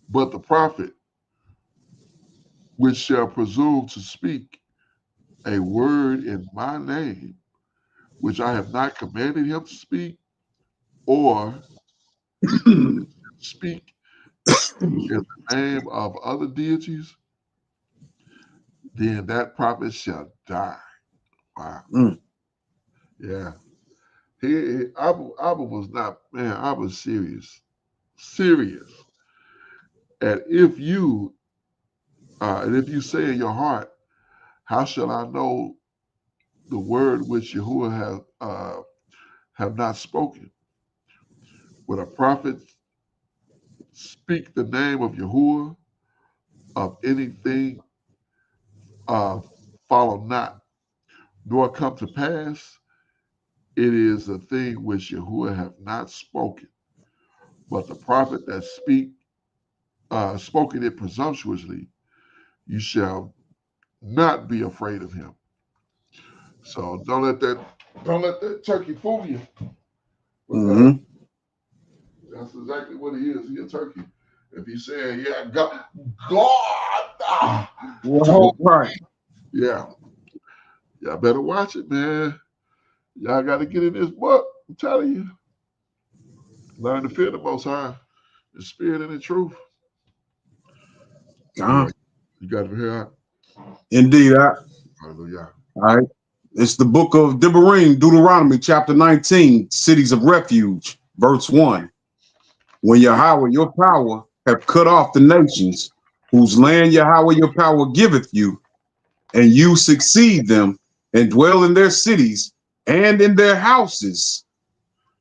But the prophet which shall presume to speak a word in my name, which I have not commanded him to speak, or speak in the name of other deities, then that prophet shall die. Wow. Mm. Yeah. Abba was not, man, I was serious. Serious. And if you say in your heart, how shall I know the word which Yahuwah have not spoken? When a prophet speak the name of Yahuwah, of anything follow not, nor come to pass, it is a thing which Yahuwah have not spoken. But the prophet that spoken it presumptuously, you shall not be afraid of him. So don't let that turkey fool you, because that's exactly what he is. He a turkey. If he's saying, yeah, God told Right. me, yeah, y'all better watch it, man. Y'all got to get in this book. I'm telling you, learn to fear the Most High, the Spirit and the truth. You got it here. Indeed. Hallelujah. All right. It's the book of Deb Arim, Deuteronomy, chapter 19, cities of refuge, verse 1. When Yahweh, your power, have cut off the nations, whose land Yahweh, your power, giveth you, and you succeed them, and dwell in their cities and in their houses.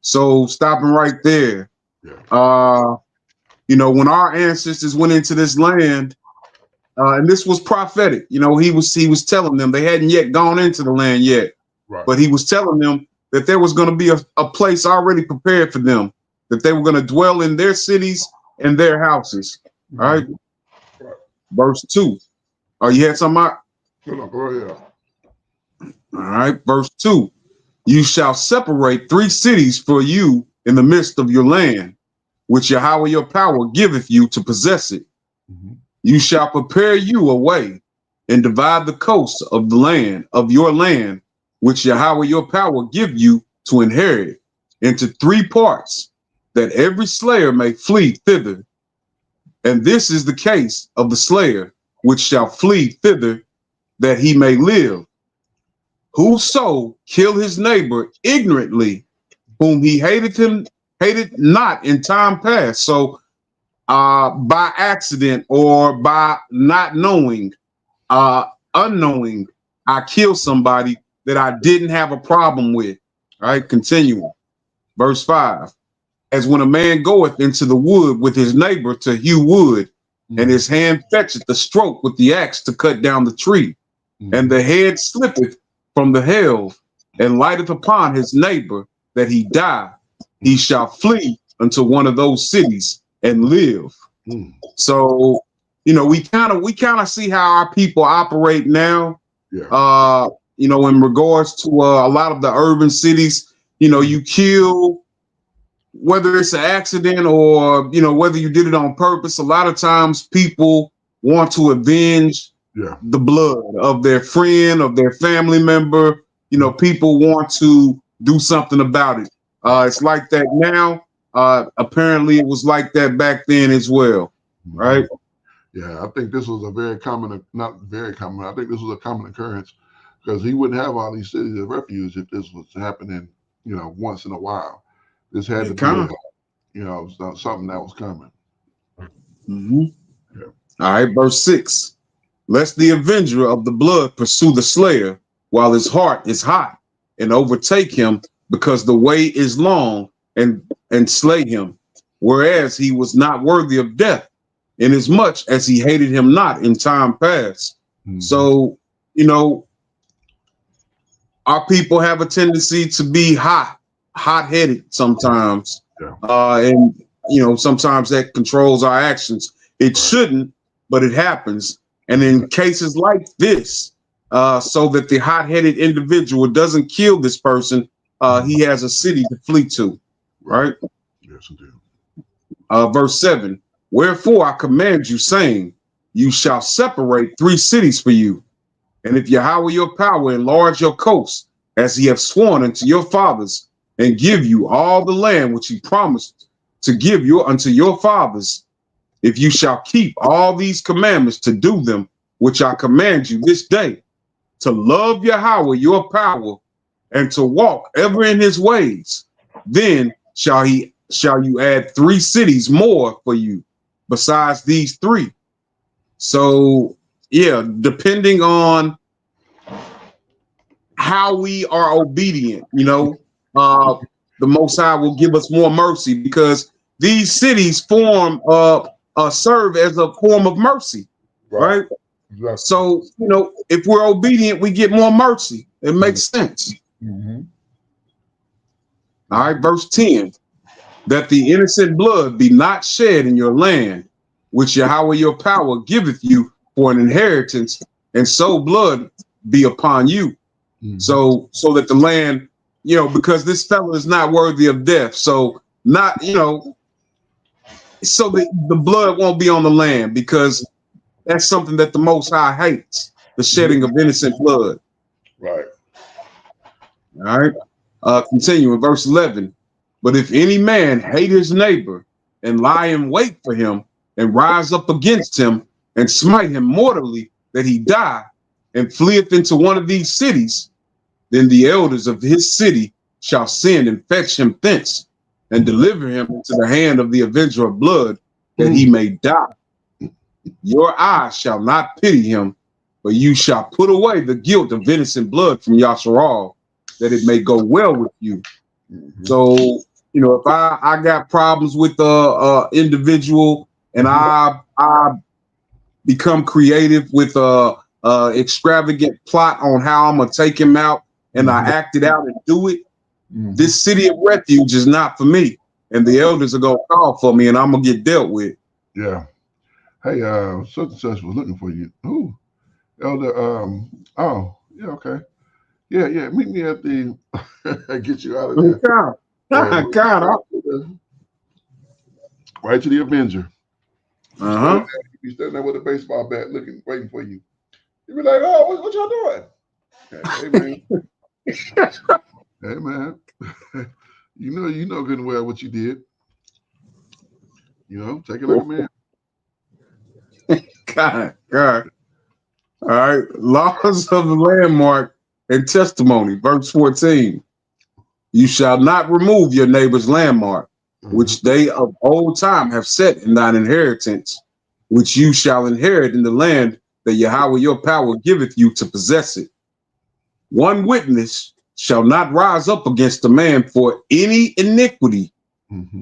So stopping right there. Yeah. When our ancestors went into this land, and this was prophetic, he was telling them they hadn't yet gone into the land yet. Right. But he was telling them that there was going to be a place already prepared for them, that they were going to dwell in their cities and their houses. All right. Right. Verse 2. Oh, you had something, Mark? No, go ahead. All right. Verse 2. You shall separate 3 cities for you in the midst of your land, which Yahweh your power giveth you to possess it. Mm-hmm. You shall prepare you a way and divide the coast of the land, of your land, which Yahweh your power give you to inherit, into 3 parts, that every slayer may flee thither. And this is the case of the slayer, which shall flee thither, that he may live. Whoso kill his neighbor ignorantly, whom he hated not in time past. So by accident or by not knowing, unknowing, I killed somebody that I didn't have a problem with. All right, continuing. Verse 5. As when a man goeth into the wood with his neighbor to hew wood, and his hand fetcheth the stroke with the axe to cut down the tree, and the head slippeth from the helve, and lighteth upon his neighbor that he die, he shall flee unto one of those cities and live. So, we kind of see how our people operate now. Yeah. In regards to a lot of the urban cities, you kill, whether it's an accident or, whether you did it on purpose. A lot of times people want to avenge the blood of their friend, of their family member. People want to do something about it. It's like that now. Apparently it was like that back then as well. Right. Yeah, I think this was not very common. I think this was a common occurrence, because he wouldn't have all these cities of refuge if this was happening, once in a while. This had to be, something that was coming. Mm-hmm. Yeah. All right, verse 6. Lest the avenger of the blood pursue the slayer while his heart is hot, and overtake him, because the way is long, and slay him, whereas he was not worthy of death, inasmuch as he hated him not in time past. So, our people have a tendency to be hot-headed sometimes. And sometimes that controls our actions. It shouldn't, but it happens. And in cases like this, so that the hot-headed individual doesn't kill this person, he has a city to flee to. Right? Yes, indeed. Verse 7. Wherefore I command you, saying, you shall separate 3 cities for you. And if Yahweh your power enlarge your coast, as he hath sworn unto your fathers, and give you all the land which he promised to give you unto your fathers, if you shall keep all these commandments to do them, which I command you this day, to love Yahweh your power, and to walk ever in his ways, then shall you add 3 cities more for you, besides these 3. So, yeah, depending on how we are obedient, the Most High will give us more mercy, because these cities serve as a form of mercy, right? Exactly. So, if we're obedient, we get more mercy. It makes sense. All right, verse 10. That the innocent blood be not shed in your land, which Yahweh your power giveth you for an inheritance, and so blood be upon you. So that the land, because this fellow is not worthy of death. So so the blood won't be on the land, because that's something that the Most High hates, the shedding of innocent blood. Right. All right. Continuing, verse 11. But if any man hate his neighbor, and lie in wait for him, and rise up against him, and smite him mortally that he die, and fleeth into one of these cities, then the elders of his city shall send and fetch him thence, and deliver him into the hand of the avenger of blood, that he may die. Your eyes shall not pity him, but you shall put away the guilt of innocent blood from Yasharal, that it may go well with you. So, you know, if I got problems with the individual, and I become creative with a extravagant plot on how I'm gonna take him out, and I act it out and do it, this city of refuge is not for me, and the elders are gonna call for me, and I'm gonna get dealt with. Yeah. Hey, such and such was looking for you. Who? Elder. Oh, yeah. Okay. Yeah, yeah. Meet me at the. Get you out of there. God. Right to the Avenger. Uh-huh. You standing there with a baseball bat, looking, waiting for you. You be like, oh, what y'all doing? Hey, man. Hey, man. you know good and well what you did. You know, take it like a man. God. All right. Laws of the landmark and testimony, verse 14. You shall not remove your neighbor's landmark, which they of old time have set in thine inheritance, which you shall inherit in the land that Yahweh your power giveth you to possess it. One witness shall not rise up against a man for any iniquity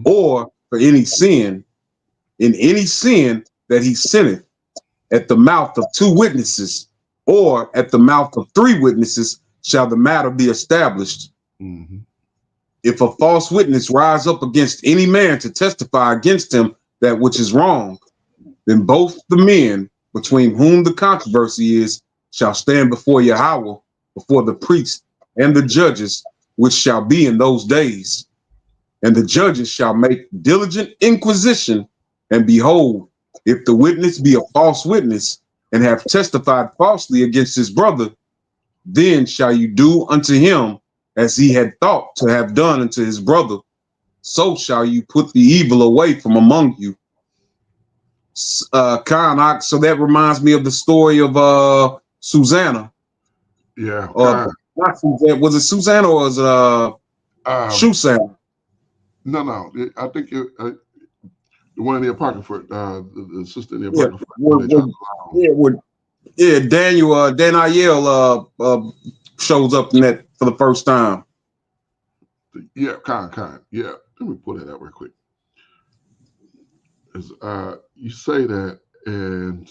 or for any sin, in any sin that he sinneth, at the mouth of 2 witnesses, or at the mouth of 3 witnesses shall the matter be established. If a false witness rise up against any man to testify against him that which is wrong, then both the men between whom the controversy is shall stand before Yahweh, before the priests and the judges, which shall be in those days. And the judges shall make diligent inquisition, and behold, if the witness be a false witness, and have testified falsely against his brother, then shall you do unto him as he had thought to have done unto his brother. So shall you put the evil away from among you. So that reminds me of the story of Susanna. Yeah. Not Susanna. Was it Susanna or was it Shusana? No. I think the one in the Apocrypha, the sister in the Apocrypha. Daniel shows up in that for the first time. Yeah, kind. Yeah, let me pull that out real quick. You say that, and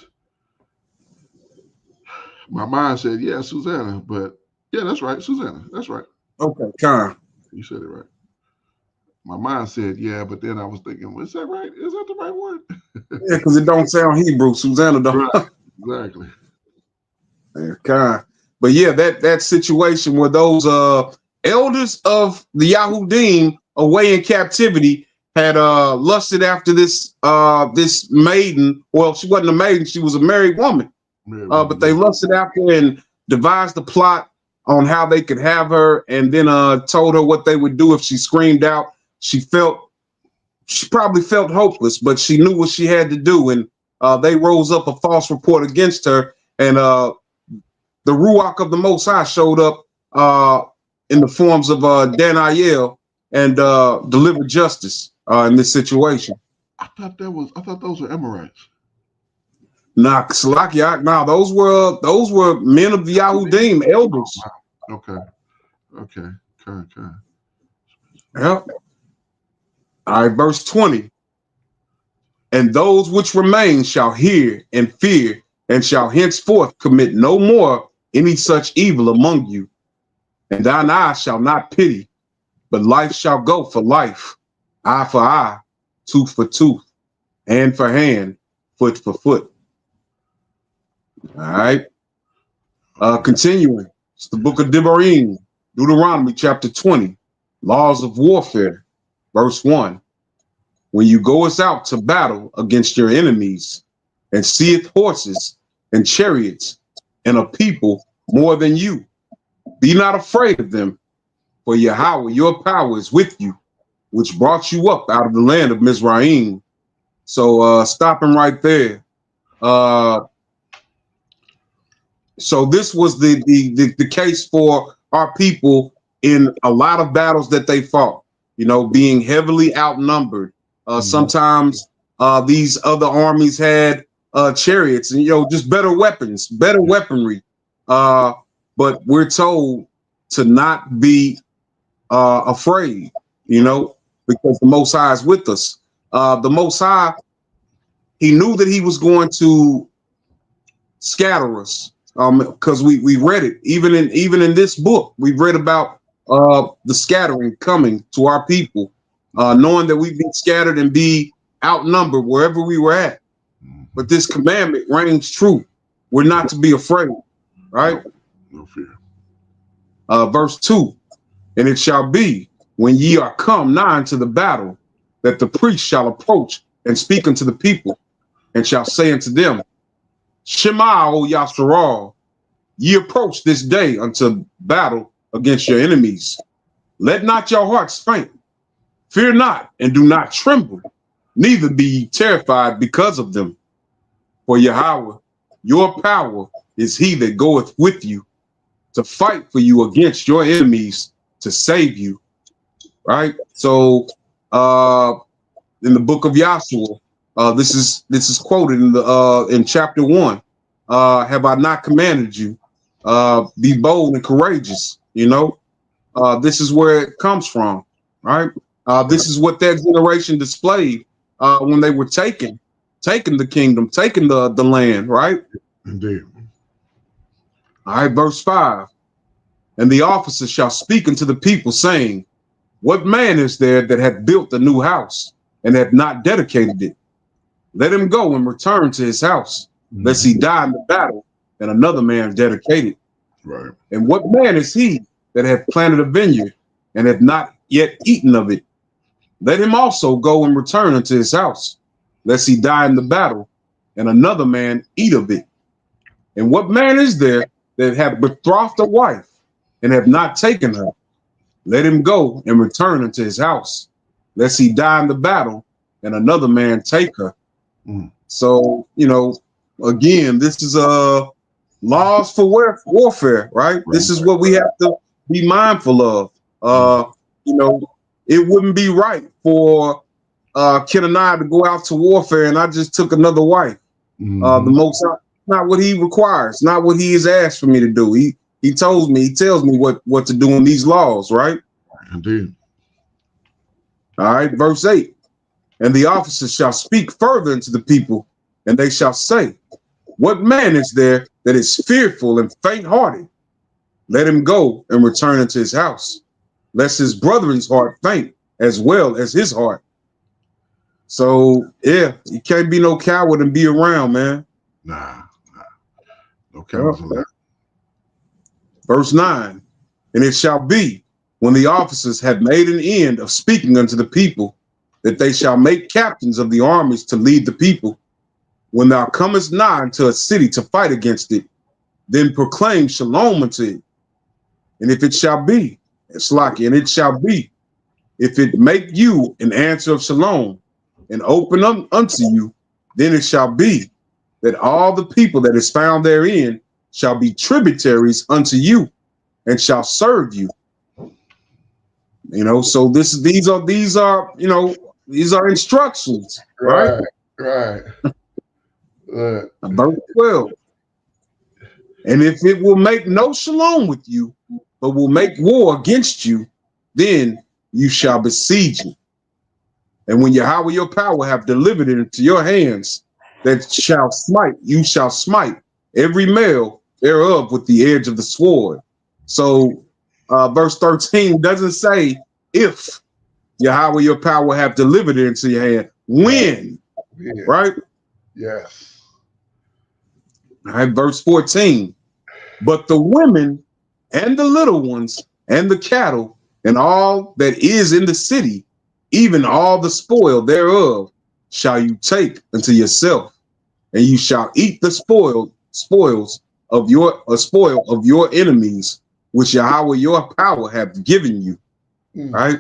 my mind said, yeah, Susanna, but yeah, that's right, Susanna. That's right. Okay, kind. You said it right. My mind said, yeah, but then I was thinking, is that right? Is that the right word? Yeah, because it don't sound Hebrew. Susanna don't. Right. Exactly. Yeah, kind. But yeah, that situation where those elders of the Yahudim away in captivity had lusted after this maiden. Well, she wasn't a maiden, she was a married woman. But they lusted after and devised a plot on how they could have her, and then told her what they would do if she screamed out. She probably felt hopeless, but she knew what she had to do, and they rose up a false report against her, and the Ruach of the Most High showed up in the forms of Daniel and delivered justice in this situation. I thought those were Amorites. Nah, Salakia, nah, those were men of the Yahudim, elders. Okay. Okay. Yep. All right, verse 20. And those which remain shall hear and fear, and shall henceforth commit no more any such evil among you. And thine eye shall not pity, but life shall go for life, eye for eye, tooth for tooth, hand for hand, foot for foot. All right. Continuing. It's the book of Deb Arim, Deuteronomy chapter 20, laws of warfare, verse 1. When you goest out to battle against your enemies, and seeth horses and chariots and a people more than you, be not afraid of them, for Yahweh your power is with you, which brought you up out of the land of Mizraim. So stopping right there. So this was the case for our people in a lot of battles that they fought, you know, being heavily outnumbered. Sometimes these other armies had chariots and, you know, just better weapons, better weaponry. But we're told to not be afraid, you know, because the Most High is with us. The Most High, he knew that he was going to scatter us, because we read it even in this book. We've read about the scattering coming to our people, knowing that we'd be scattered and be outnumbered wherever we were at. But this commandment reigns true. We're not to be afraid, right? No fear. Verse 2, and it shall be when ye are come nigh unto the battle, that the priest shall approach and speak unto the people, and shall say unto them, Shema, O Yasharal, ye approach this day unto battle against your enemies. Let not your hearts faint. Fear not, and do not tremble, neither be ye terrified because of them. For Yahweh, your power is he that goeth with you to fight for you against your enemies, to save you. Right? So in the book of Joshua, this is quoted in chapter 1. Have I not commanded you? Be bold and courageous. You know, this is where it comes from, right? This is what that generation displayed when they were taking the kingdom, taking the land, right? Indeed. All right, verse 5. And the officers shall speak unto the people, saying, what man is there that hath built a new house and hath not dedicated it? Let him go and return to his house, lest he die in the battle, and another man dedicate it. Right. And what man is he that hath planted a vineyard and hath not yet eaten of it? Let him also go and return unto his house, lest he die in the battle, and another man eat of it. And what man is there that hath betrothed a wife and have not taken her? Let him go and return unto his house, lest he die in the battle, and another man take her. So, you know, again, this is laws for warfare, right? This is what we have to be mindful of. You know, it wouldn't be right for Ken and I to go out to warfare and I just took another wife. The Most not what he requires, not what he has asked for me to do. He tells me what to do in these laws, right? Indeed. All right, verse 8. And the officers shall speak further unto the people, and they shall say, what man is there that is fearful and faint-hearted? Let him go and return unto his house, lest his brethren's heart faint as well as his heart. So, yeah, you can't be no coward and be around, man. Nah. No cowards on that. Verse 9. And it shall be, when the officers have made an end of speaking unto the people, that they shall make captains of the armies to lead the people. When thou comest nigh unto a city to fight against it, then proclaim shalom unto it. And if it shall be, and it shall be, if it make you an answer of shalom, and open up unto you, then it shall be that all the people that is found therein shall be tributaries unto you, and shall serve you. You know, so these are you know, these are instructions, right? Right. Verse 12. And if it will make no shalom with you, but will make war against you, then you shall besiege it. And when Yahweh your power have delivered it into your hands, you shall smite every male thereof with the edge of the sword. So verse 13 doesn't say if Yahweh your power have delivered it into your hand. When, right? Yes. All right, verse 14. But the women and the little ones and the cattle and all that is in the city, even all the spoil thereof, shall you take unto yourself, and you shall eat the spoils of your enemies, which Yahweh your power hath given you. Right?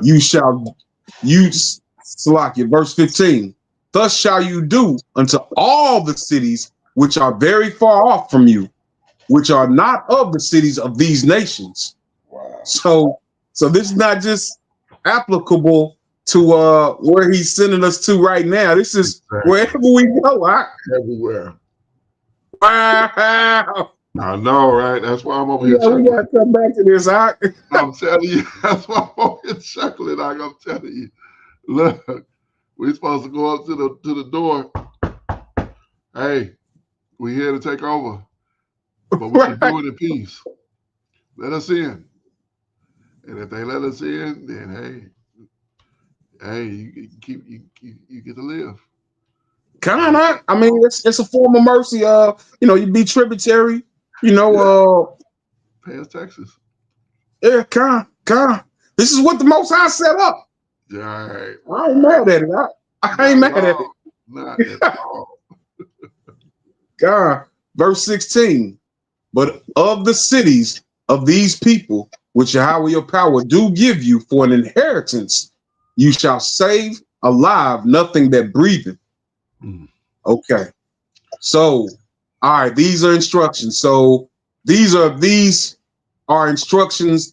You shall use Salakia, verse 15. Thus shall you do unto all the cities which are very far off from you, which are not of the cities of these nations. Wow. So this is not just applicable to where he's sending us to right now. This is wherever we go. Everywhere. Wow. I know, right? That's why I'm over here. We gotta come back to this. I'm telling you, that's why I'm over here chuckling. I'm telling you. Look, we're supposed to go up to the door. Hey, we're here to take over. But we can do it in peace. Let us in. And if they let us in, then you get to live. Kind of. I mean, it's a form of mercy. You be tributary. Pay us taxes. Yeah, kind of. This is what the Most High set up. Yeah, right. I ain't mad at it. I ain't mad at it. Not at all. God, verse 16. But of the cities of these people, which Yahweh your power do give you for an inheritance, you shall save alive nothing that breatheth. Okay. So, all right, these are instructions. So these are instructions.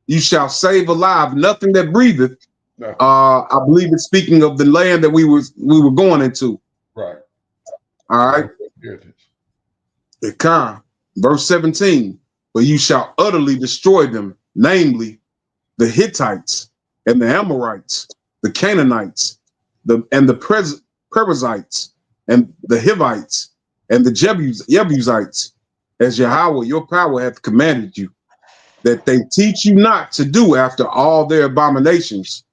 You shall save alive nothing that breatheth. No. I believe it's speaking of the land that we were going into. Right. All right. Verse 17. But you shall utterly destroy them, namely the Hittites and the Amorites, the Canaanites, and the Perizzites, and the Hivites, and the Jebusites, as Yahweh your power hath commanded you, that they teach you not to do after all their abominations,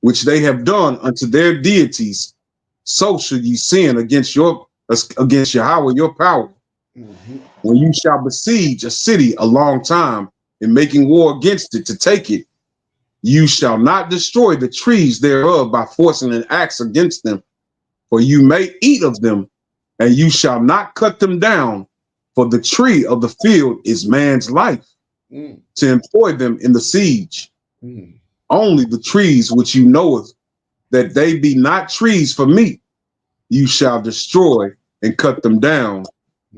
which they have done unto their deities. So should ye sin against Yahweh your power. When you shall besiege a city a long time in making war against it to take it, you shall not destroy the trees thereof by forcing an axe against them, for you may eat of them, and you shall not cut them down, for the tree of the field is man's life, to employ them in the siege. Only the trees which you knoweth that they be not trees for meat, you shall destroy and cut them down,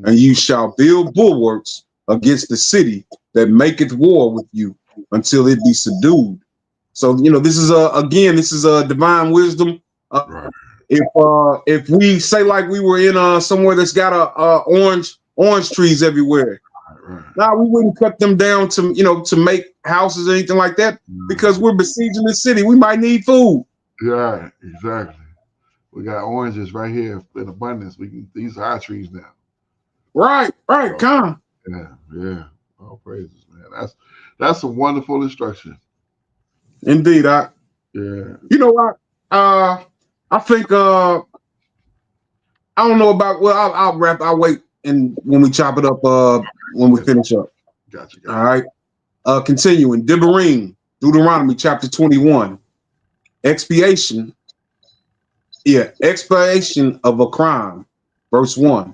and you shall build bulwarks against the city that maketh war with you until it be subdued. So, this is a divine wisdom. Right. If we say like we were in somewhere that's got orange trees everywhere, Right. now we wouldn't cut them down to make houses or anything like that, because we're besieging the city. We might need food. Yeah, exactly. We got oranges right here in abundance. These are our trees now. Right, come. Yeah. All praises, man. That's a wonderful instruction. Indeed, yeah. You know what? I think I don't know about. Well, I'll wrap. I'll wait, and when we chop it up, when we finish up. Gotcha. All right. Continuing. Deb Arim, Deuteronomy chapter 21. Expiation of a crime. Verse 1.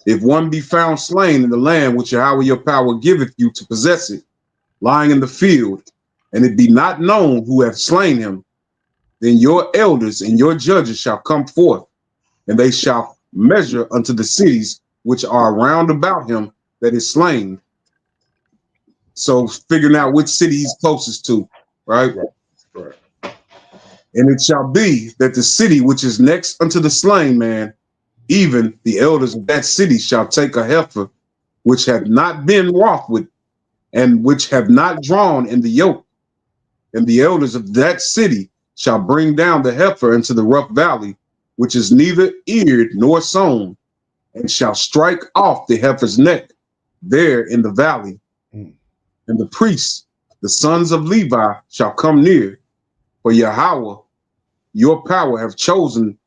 If one be found slain in the land which Yahweh your power giveth you to possess it, lying in the field, and it be not known who hath slain him, then your elders and your judges shall come forth, and they shall measure unto the cities which are round about him that is slain. So figuring out which city he's closest to, right? Right. And it shall be that the city which is next unto the slain man, even the elders of that city shall take a heifer which hath not been wroth with, and which have not drawn in the yoke. And the elders of that city shall bring down the heifer into the rough valley, which is neither eared nor sown, and shall strike off the heifer's neck there in the valley. And the priests, the sons of Levi, shall come near, for Yahweh, your power have chosen.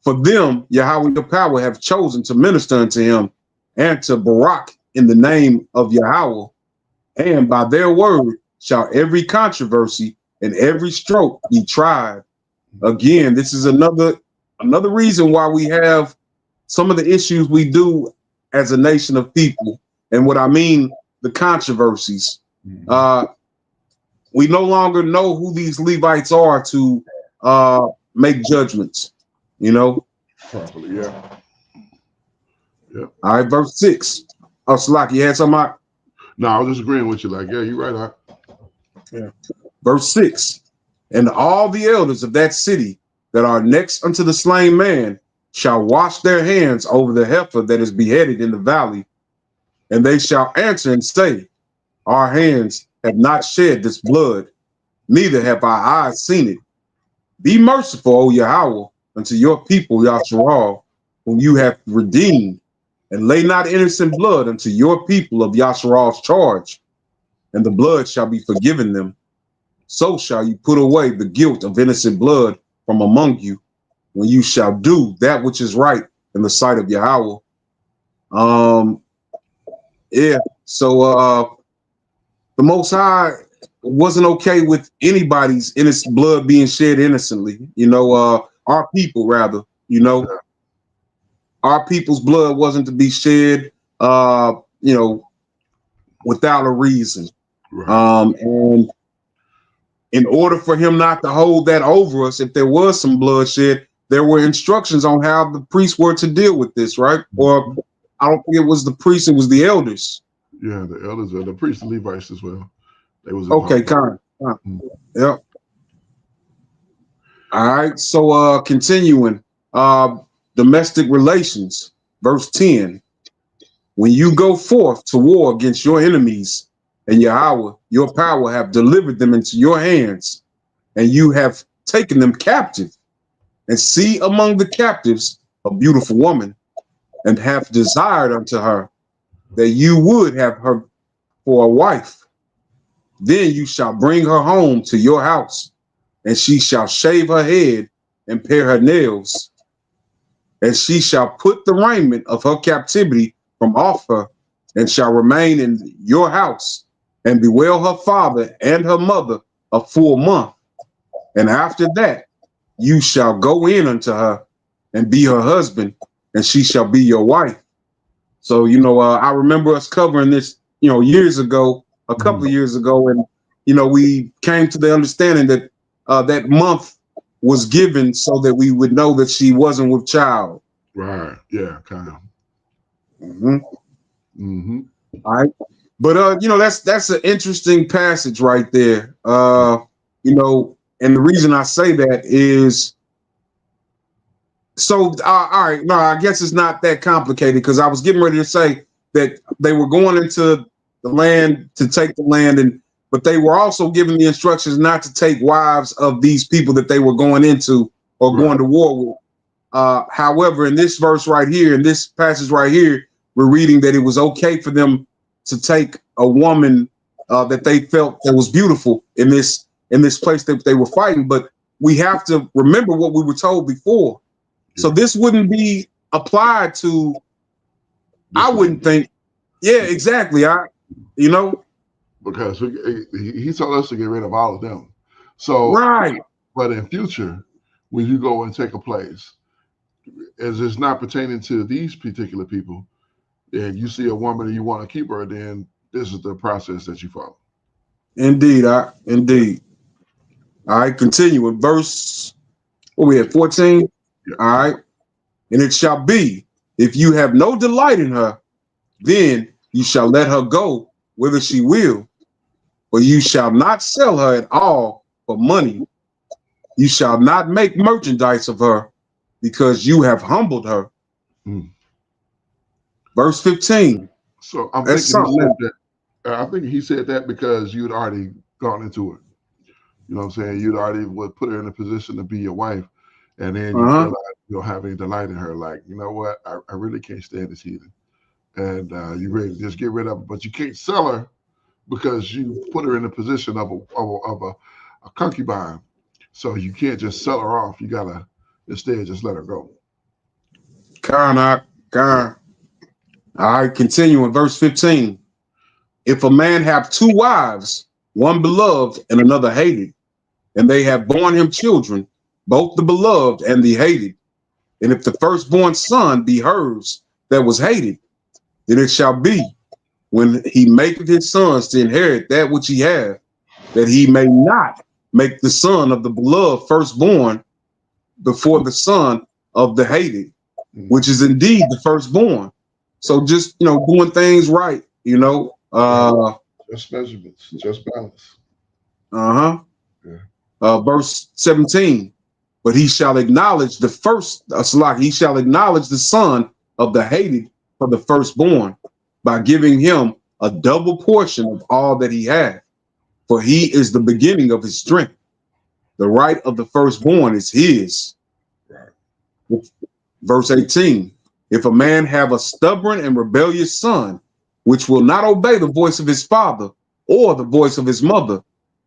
For them, Yahweh, your power have chosen to minister unto him and to Barak in the name of Yahweh. And by their word shall every controversy and every stroke be tried. Again, this is another reason why we have some of the issues we do as a nation of people. And what I mean, the controversies. We no longer know who these Levites are to make judgments, you know. Properly, yeah. All right, verse 6. Oh, Salaki, you had something? No, I was just agreeing with you. Like, yeah, you're right. Yeah. Verse 6. And all the elders of that city that are next unto the slain man shall wash their hands over the heifer that is beheaded in the valley, and they shall answer and say, our hands have not shed this blood, neither have our eyes seen it. Be merciful, O Yahweh, unto your people, Yasharal, whom you have redeemed, and lay not innocent blood unto your people of Yasharal's charge, and the blood shall be forgiven them. So shall you put away the guilt of innocent blood from among you, when you shall do that which is right in the sight of Yahweh. Yeah. So the Most High wasn't okay with anybody's innocent blood being shed innocently. You know, our people rather. You know, our people's blood wasn't to be shed. You know, without a reason. Right. And in order for him not to hold that over us, if there was some bloodshed, there were instructions on how the priests were to deal with this, right? Or I don't think it was the priests, it was the elders. Yeah, the elders, the priests, the Levites as well. They was Okay, involved. Yep. All right. So continuing, domestic relations, verse 10. When you go forth to war against your enemies, and Yahweh, your power, have delivered them into your hands, and you have taken them captive, and see among the captives a beautiful woman, and have desired unto her that you would have her for a wife, then you shall bring her home to your house, and she shall shave her head and pare her nails, and she shall put the raiment of her captivity from off her, and shall remain in your house, and bewail her father and her mother a full month. And after that, you shall go in unto her and be her husband, and she shall be your wife. So, you know, I remember us covering this, you know, years ago, a couple of years ago, and, you know, we came to the understanding that that month was given so that we would know that she wasn't with child. Right. Yeah, kind of. All right. But you know, that's an interesting passage right there. You know, and the reason I say that is so all right, no, I guess it's not that complicated, because I was getting ready to say that they were going into the land to take the land, and but they were also given the instructions not to take wives of these people that they were going into or going to war with. However, in this verse right here, in this passage right here, we're reading that it was okay for them to take a woman that they felt that was beautiful in this place that they were fighting. But we have to remember what we were told before. So this wouldn't be applied to, I wouldn't think. Yeah, exactly. You know, because he told us to get rid of all of them. So right. But in future, when you go and take a place, as it's not pertaining to these particular people, and you see a woman and you want to keep her, then this is the process that you follow. Indeed, indeed. All right, continuing. Verse, what we at, 14? Yeah. All right. And it shall be, if you have no delight in her, then you shall let her go whither she will, but you shall not sell her at all for money. You shall not make merchandise of her, because you have humbled her. Verse 15. So I'm thinking he said that. I think he said that because you'd already gone into it. You know what I'm saying? You'd already would put her in a position to be your wife, and then you realize you don't have any delight in her. Like, you know what? I really can't stand this heathen. And you ready to just get rid of her, but you can't sell her because you put her in a position of a concubine. So you can't just sell her off. You gotta instead just let her go. All right, continuing, verse 15. If a man have two wives, one beloved and another hated, and they have borne him children, both the beloved and the hated, and if the firstborn son be hers that was hated, then it shall be, when he maketh his sons to inherit that which he hath, that he may not make the son of the beloved firstborn, before the son of the hated, which is indeed the firstborn. So just, doing things right, Just measurements, just balance. uh-huh. Yeah. Verse 17. But he shall acknowledge the first, he shall acknowledge the son of the hated for the firstborn by giving him a double portion of all that he had. For he is the beginning of his strength. The right of the firstborn is his. Right. Verse 18. If a man have a stubborn and rebellious son, which will not obey the voice of his father or the voice of his mother,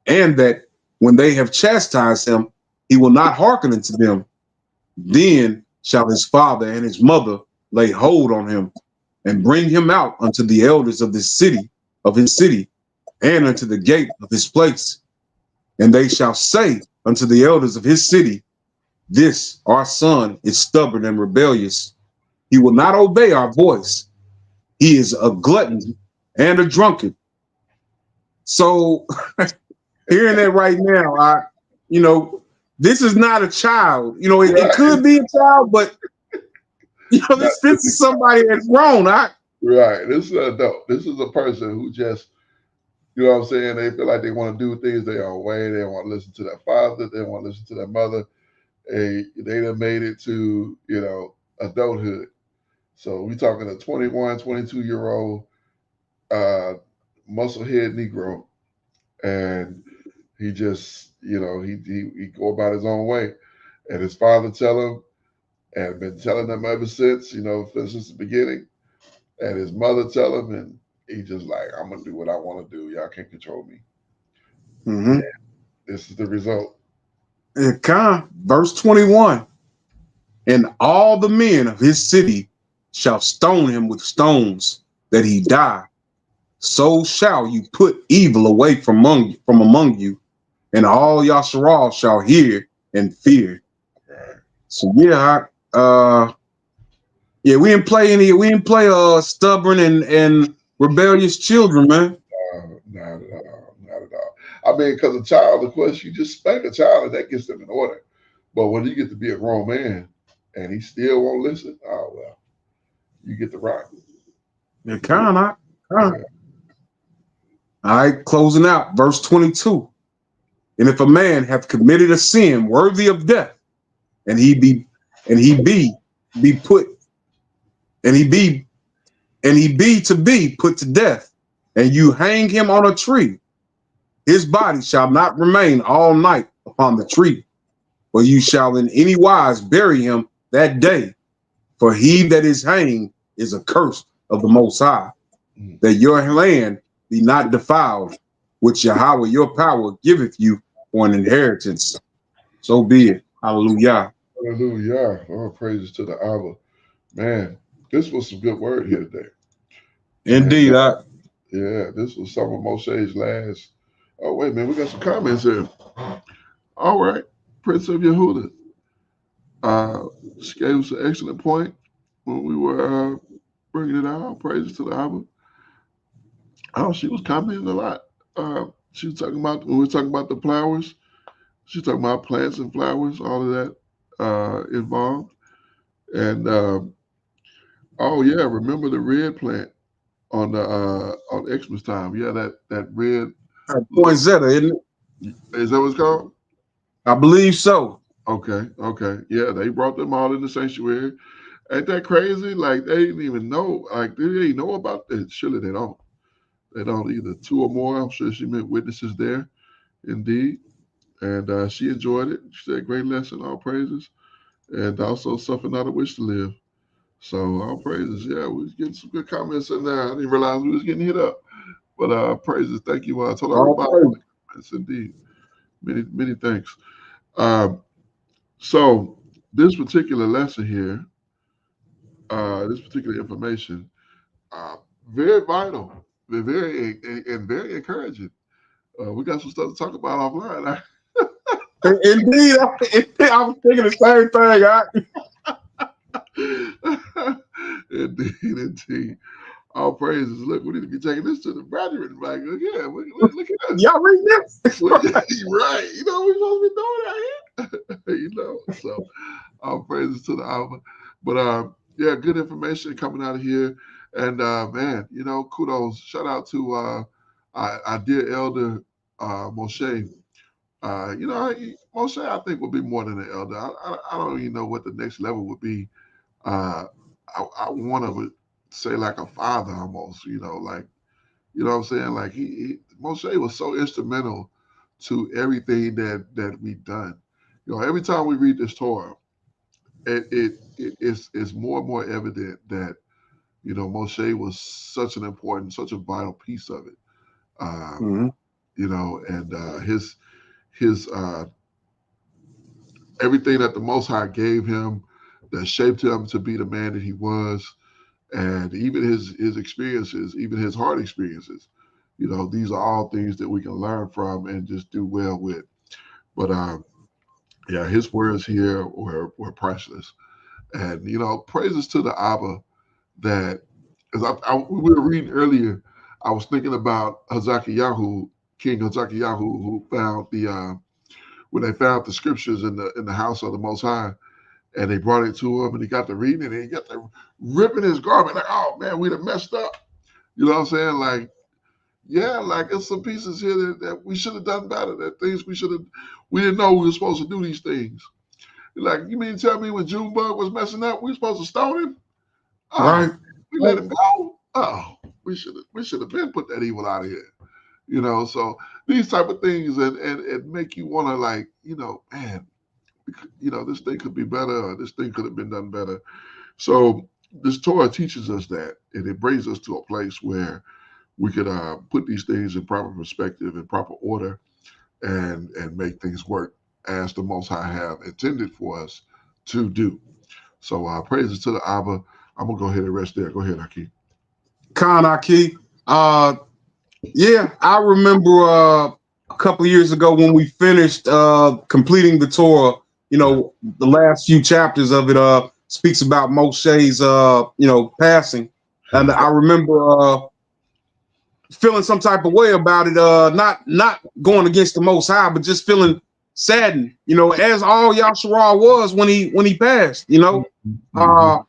and that when they have chastised him, he will not hearken unto them, then shall his father and his mother lay hold on him and bring him out unto the elders of his city, and unto the gate of his place. And they shall say unto the elders of his city, this our son is stubborn and rebellious. He will not obey our voice. He is a glutton and a drunkard. So hearing that right now, this is not a child. It could be a child, but this is somebody that's grown. Right. This is an adult. This is a person who just, you know what I'm saying? They feel like they want to do things their own way. They want to listen to their father. They want to listen to their mother. They done made it to, adulthood. So we talking a 21, 22-year-old musclehead Negro. And he just, he go about his own way. And his father tell him, and been telling him ever since, since the beginning. And his mother tell him, and he just like, I'm gonna do what I want to do. Y'all can't control me. Mm-hmm. This is the result. Verse 21. And all the men of his city shall stone him with stones, that he die. So shall you put evil away from among you, and all Yasharal shall hear and fear. Right. So we didn't play stubborn and rebellious children, man. Not at all. Not at all. I mean, because a child, of course, you just spank a child and that gets them in order. But when you get to be a grown man and he still won't listen, oh well, you get the rock. Yeah, kind of. All right, closing out, verse 22. And if a man have committed a sin worthy of death, and he be put to death, and you hang him on a tree, his body shall not remain all night upon the tree, for you shall in any wise bury him that day. For he that is hanged is accursed of the Most High, that your land be not defiled, which Yahweh your power giveth you for an inheritance. So be it. Hallelujah. Hallelujah. All praises to the Abba. Man, this was some good word here today. Indeed. Yeah, this was some of Moshe's last. Oh, wait, man, we got some comments here. All right. Prince of Yehuda. She gave us an excellent point when we were bringing it out. Praises to the Abba. Oh, she was commenting a lot. She was talking about, when we were talking about the flowers, she's talking about plants and flowers, all of that involved. And oh yeah, remember the red plant on the on Xmas time? Yeah, that red Poinsettia, isn't it? Is that what it's called? I believe so. Okay. Yeah, they brought them all in the sanctuary. Ain't that crazy? Like they didn't even know. Like they didn't know about it. Surely they don't. They don't either. Two or more. I'm sure she met witnesses there, indeed. And she enjoyed it. She said, "Great lesson, all praises," and also suffer not a wish to live. So all praises. Yeah, we was getting some good comments in there. I didn't realize we was getting hit up, but praises. Thank you. I told everybody for the comments. Indeed, many thanks. So this particular lesson here, this particular information, very vital, very encouraging. We got some stuff to talk about offline. Indeed, I was thinking the same thing. Indeed. All praises. Look, we need to be taking this to the brethren. Like, yeah, look at us. Y'all read this? Right. You know, we're supposed to be doing that here. You know, so all praises to the Alpha. But yeah, good information coming out of here. And man, you know, kudos. Shout out to our dear elder Moshe. You know, Moshe, I think would be more than an elder. I don't even know what the next level would be. Uh, I want to say like a father almost. You know, like you know what I'm saying. Like Moshe was so instrumental to everything that we've done. You know, every time we read this Torah, it's more and more evident that you know Moshe was such an important, such a vital piece of it. Um, Mhm. you know, and his everything that the Most High gave him that shaped him to be the man that he was, and even his experiences, even his hard experiences. You know, these are all things that we can learn from and just do well with. But yeah, his words here were priceless. And you know, praises to the Abba that, as we were reading earlier, I was thinking about Hazakiyahu, King Hazakiyahu, who found the when they found the scriptures in the house of the Most High, and they brought it to him, and he got to reading it, and he got to ripping his garment, like, oh man, we'd have messed up. You know what I'm saying? Like, yeah, like it's some pieces here that we should have done better. That things we didn't know we were supposed to do these things. Like, you mean to tell me when Junebug was messing up, we were supposed to stone him? Oh, Right. we let him go. Oh, we should have been put that evil out of here. You know, so these type of things and make you want to like, you know, man, you know, this thing could be better, or this thing could have been done better. So this Torah teaches us that, and it brings us to a place where we could put these things in proper perspective, in proper order, and make things work as the Most High have intended for us to do. So praises to the Abba. I'm gonna go ahead and rest there. Go ahead, Aki. Khan Aki. Yeah, I remember a couple of years ago when we finished completing the Torah. You know, the last few chapters of it speaks about Moshe's passing, and I remember feeling some type of way about it. Not going against the Most High, but just feeling saddened. You know, as all Yasharal was when he passed. You know, Mhm.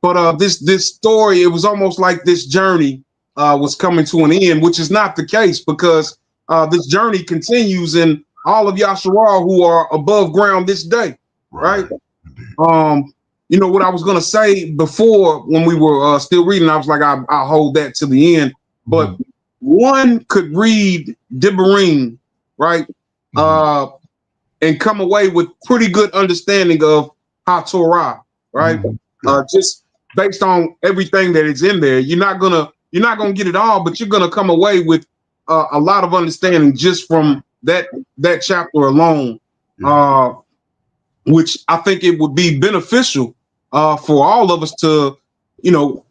but this story, it was almost like this journey was coming to an end, which is not the case because this journey continues in all of Yasharal who are above ground this day, right? Right. Indeed. You know what I was gonna say before when we were still reading, I was like, I'll hold that to the end. But Mhm. one could read Deb Arim, right? Mhm. Uh, and come away with pretty good understanding of HaTorah, right? Mhm. Yeah. Just based on everything that is in there, you're not gonna get it all, but you're gonna come away with a lot of understanding just from that chapter alone, Yeah. uh, which I think it would be beneficial for all of us to, you know,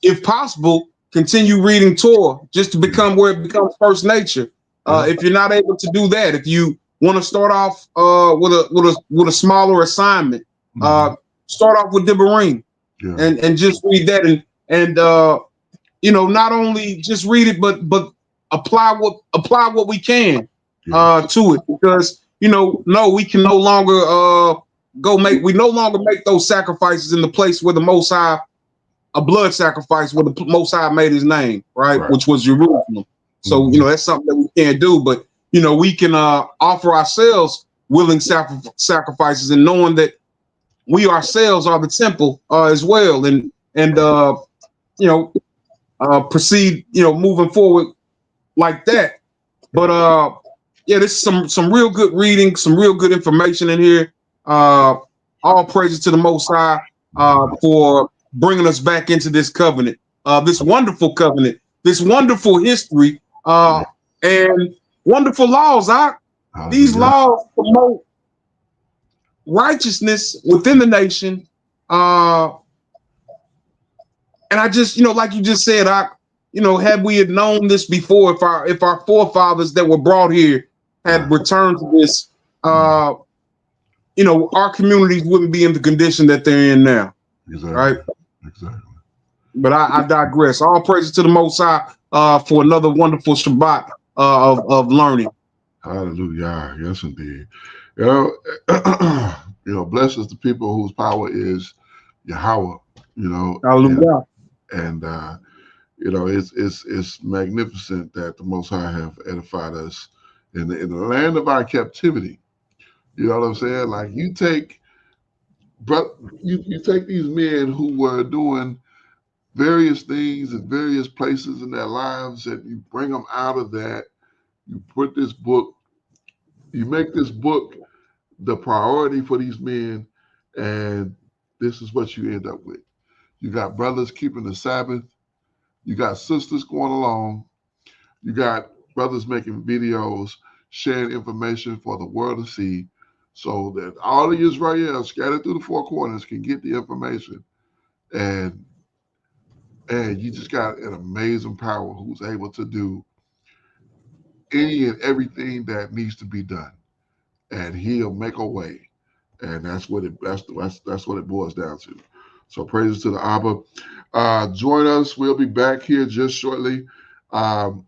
if possible, continue reading Torah just to Yeah. become where it becomes first nature. Yeah. If you're not able to do that, if you want to start off with a smaller assignment, Mhm. start off with Devarim Yeah. and just read that and not only just read it but apply what we can Yes. to it because no we can no longer we no longer make those sacrifices in the place where the Most High a blood sacrifice where the Most High made his name, right? Right. Which was Jerusalem. So, Mhm. that's something that we can't do, but, we can offer ourselves willing sacrifices and knowing that we ourselves are the temple as well. And Right. you know, proceed, moving forward like that. But yeah, this is some real good reading, some real good information in here. All praises to the Most High for bringing us back into this covenant, this wonderful covenant, this wonderful history, Yeah. and wonderful laws. These Hallelujah. laws promote righteousness within the nation. And I just, like you just said, had we had known this before, if our forefathers that were brought here had Right. returned to this, Mhm. our communities wouldn't be in the condition that they're in now, right? Exactly. Exactly. But I digress. All praises to the Most High for another wonderful Shabbat of learning. Hallelujah. Yes, indeed. You know, blessed is the people whose power is Yahweh. You know, Hallelujah. and it's magnificent that the Most High have edified us in the land of our captivity. You know what I'm saying? Like you take these men who were doing various things in various places in their lives, and you bring them out of that. You put this book, you make this book the priority for these men, and this is what you end up with. You got brothers keeping the Sabbath, you got sisters going along, you got brothers making videos, sharing information for the world to see, so that all the Israel scattered through the four corners can get the information. And you just got an amazing power who's able to do any and everything that needs to be done, and he'll make a way. And that's what it boils down to. So praises to the Abba. Join us. We'll be back here just shortly. Um,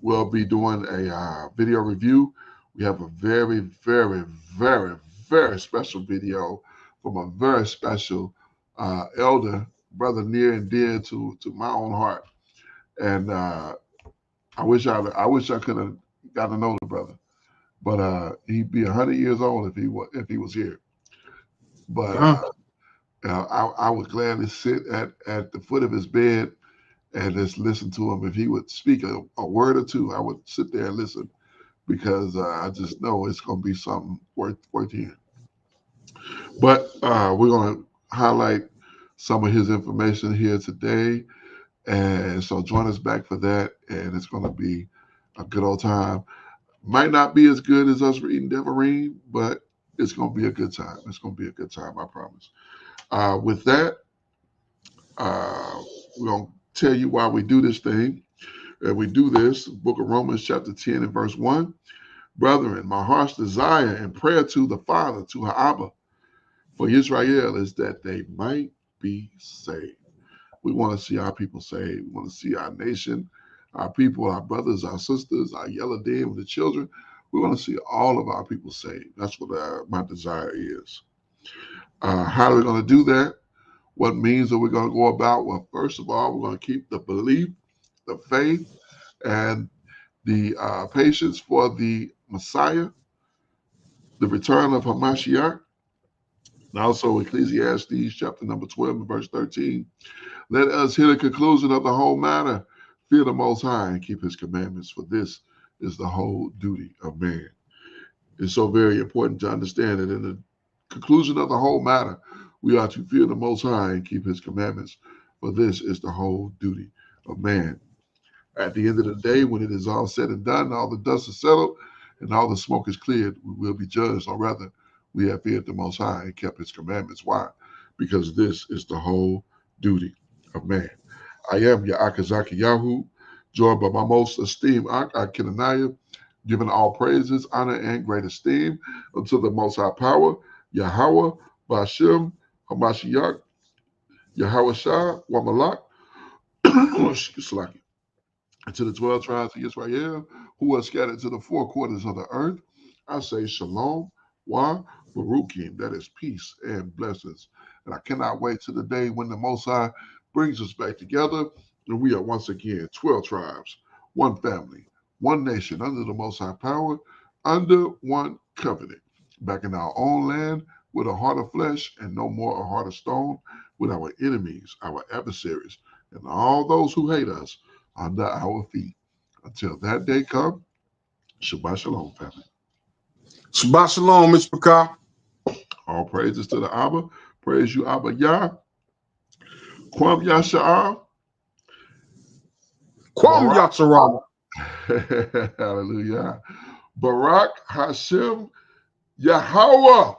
we'll be doing a video review. We have a very, very, very, very special video from a very special elder, brother near and dear to my own heart. And I wish I could have got to know the brother, but he'd be 100 years old if he was here. But I would gladly sit at the foot of his bed and just listen to him. If he would speak a word or two, I would sit there and listen, because I just know it's going to be something worth hearing. But we're going to highlight some of his information here today, and so join us back for that, and it's going to be a good old time. Might not be as good as us reading Deb Arim, but it's going to be a good time. It's going to be a good time, I promise. With that, we're going to tell you why we do this thing. We do this, Book of Romans, chapter 10 and verse 1. Brethren, my heart's desire and prayer to the Father, to Abba, for Israel, is that they might be saved. We want to see our people saved. We want to see our nation, our people, our brothers, our sisters, our yellow dead, the children. We want to see all of our people saved. That's what my desire is. How are we going to do that? What means are we going to go about? Well, first of all, we're going to keep the belief, the faith, and the patience for the Messiah, the return of Hamashiach. And also Ecclesiastes chapter number 12 and verse 13. Let us hear the conclusion of the whole matter. Fear the Most High and keep his commandments, for this is the whole duty of man. It's so very important to understand that in the conclusion of the whole matter, we are to fear the Most High and keep his commandments, for this is the whole duty of man. At the end of the day, when it is all said and done, all the dust is settled, and all the smoke is cleared, we will be judged, or rather, we have feared the Most High and kept his commandments. Why? Because this is the whole duty of man. I am your Akazaki Yahu, joined by my most esteemed Akinanaya, giving all praises, honor, and great esteem unto the Most High Power, Yahweh, Bashem, Hamashiach, Yahweh Shah, Wamalak, and to the 12 tribes of Israel who are scattered to the four quarters of the earth, I say shalom, wa, baruchim, that is peace and blessings. And I cannot wait to the day when the Most High brings us back together, and we are once again 12 tribes, one family, one nation, under the Most High power, under one covenant, back in our own land with a heart of flesh and no more a heart of stone, with our enemies, our adversaries, and all those who hate us under our feet. Until that day come, Shabbat Shalom, family. Shabbat Shalom, Mr. Pekah. All praises to the Abba. Praise you, Abba Yah. Kwam Yasha'ah. Kwam Yatsaram. Hallelujah. Barak Hashem Yahweh.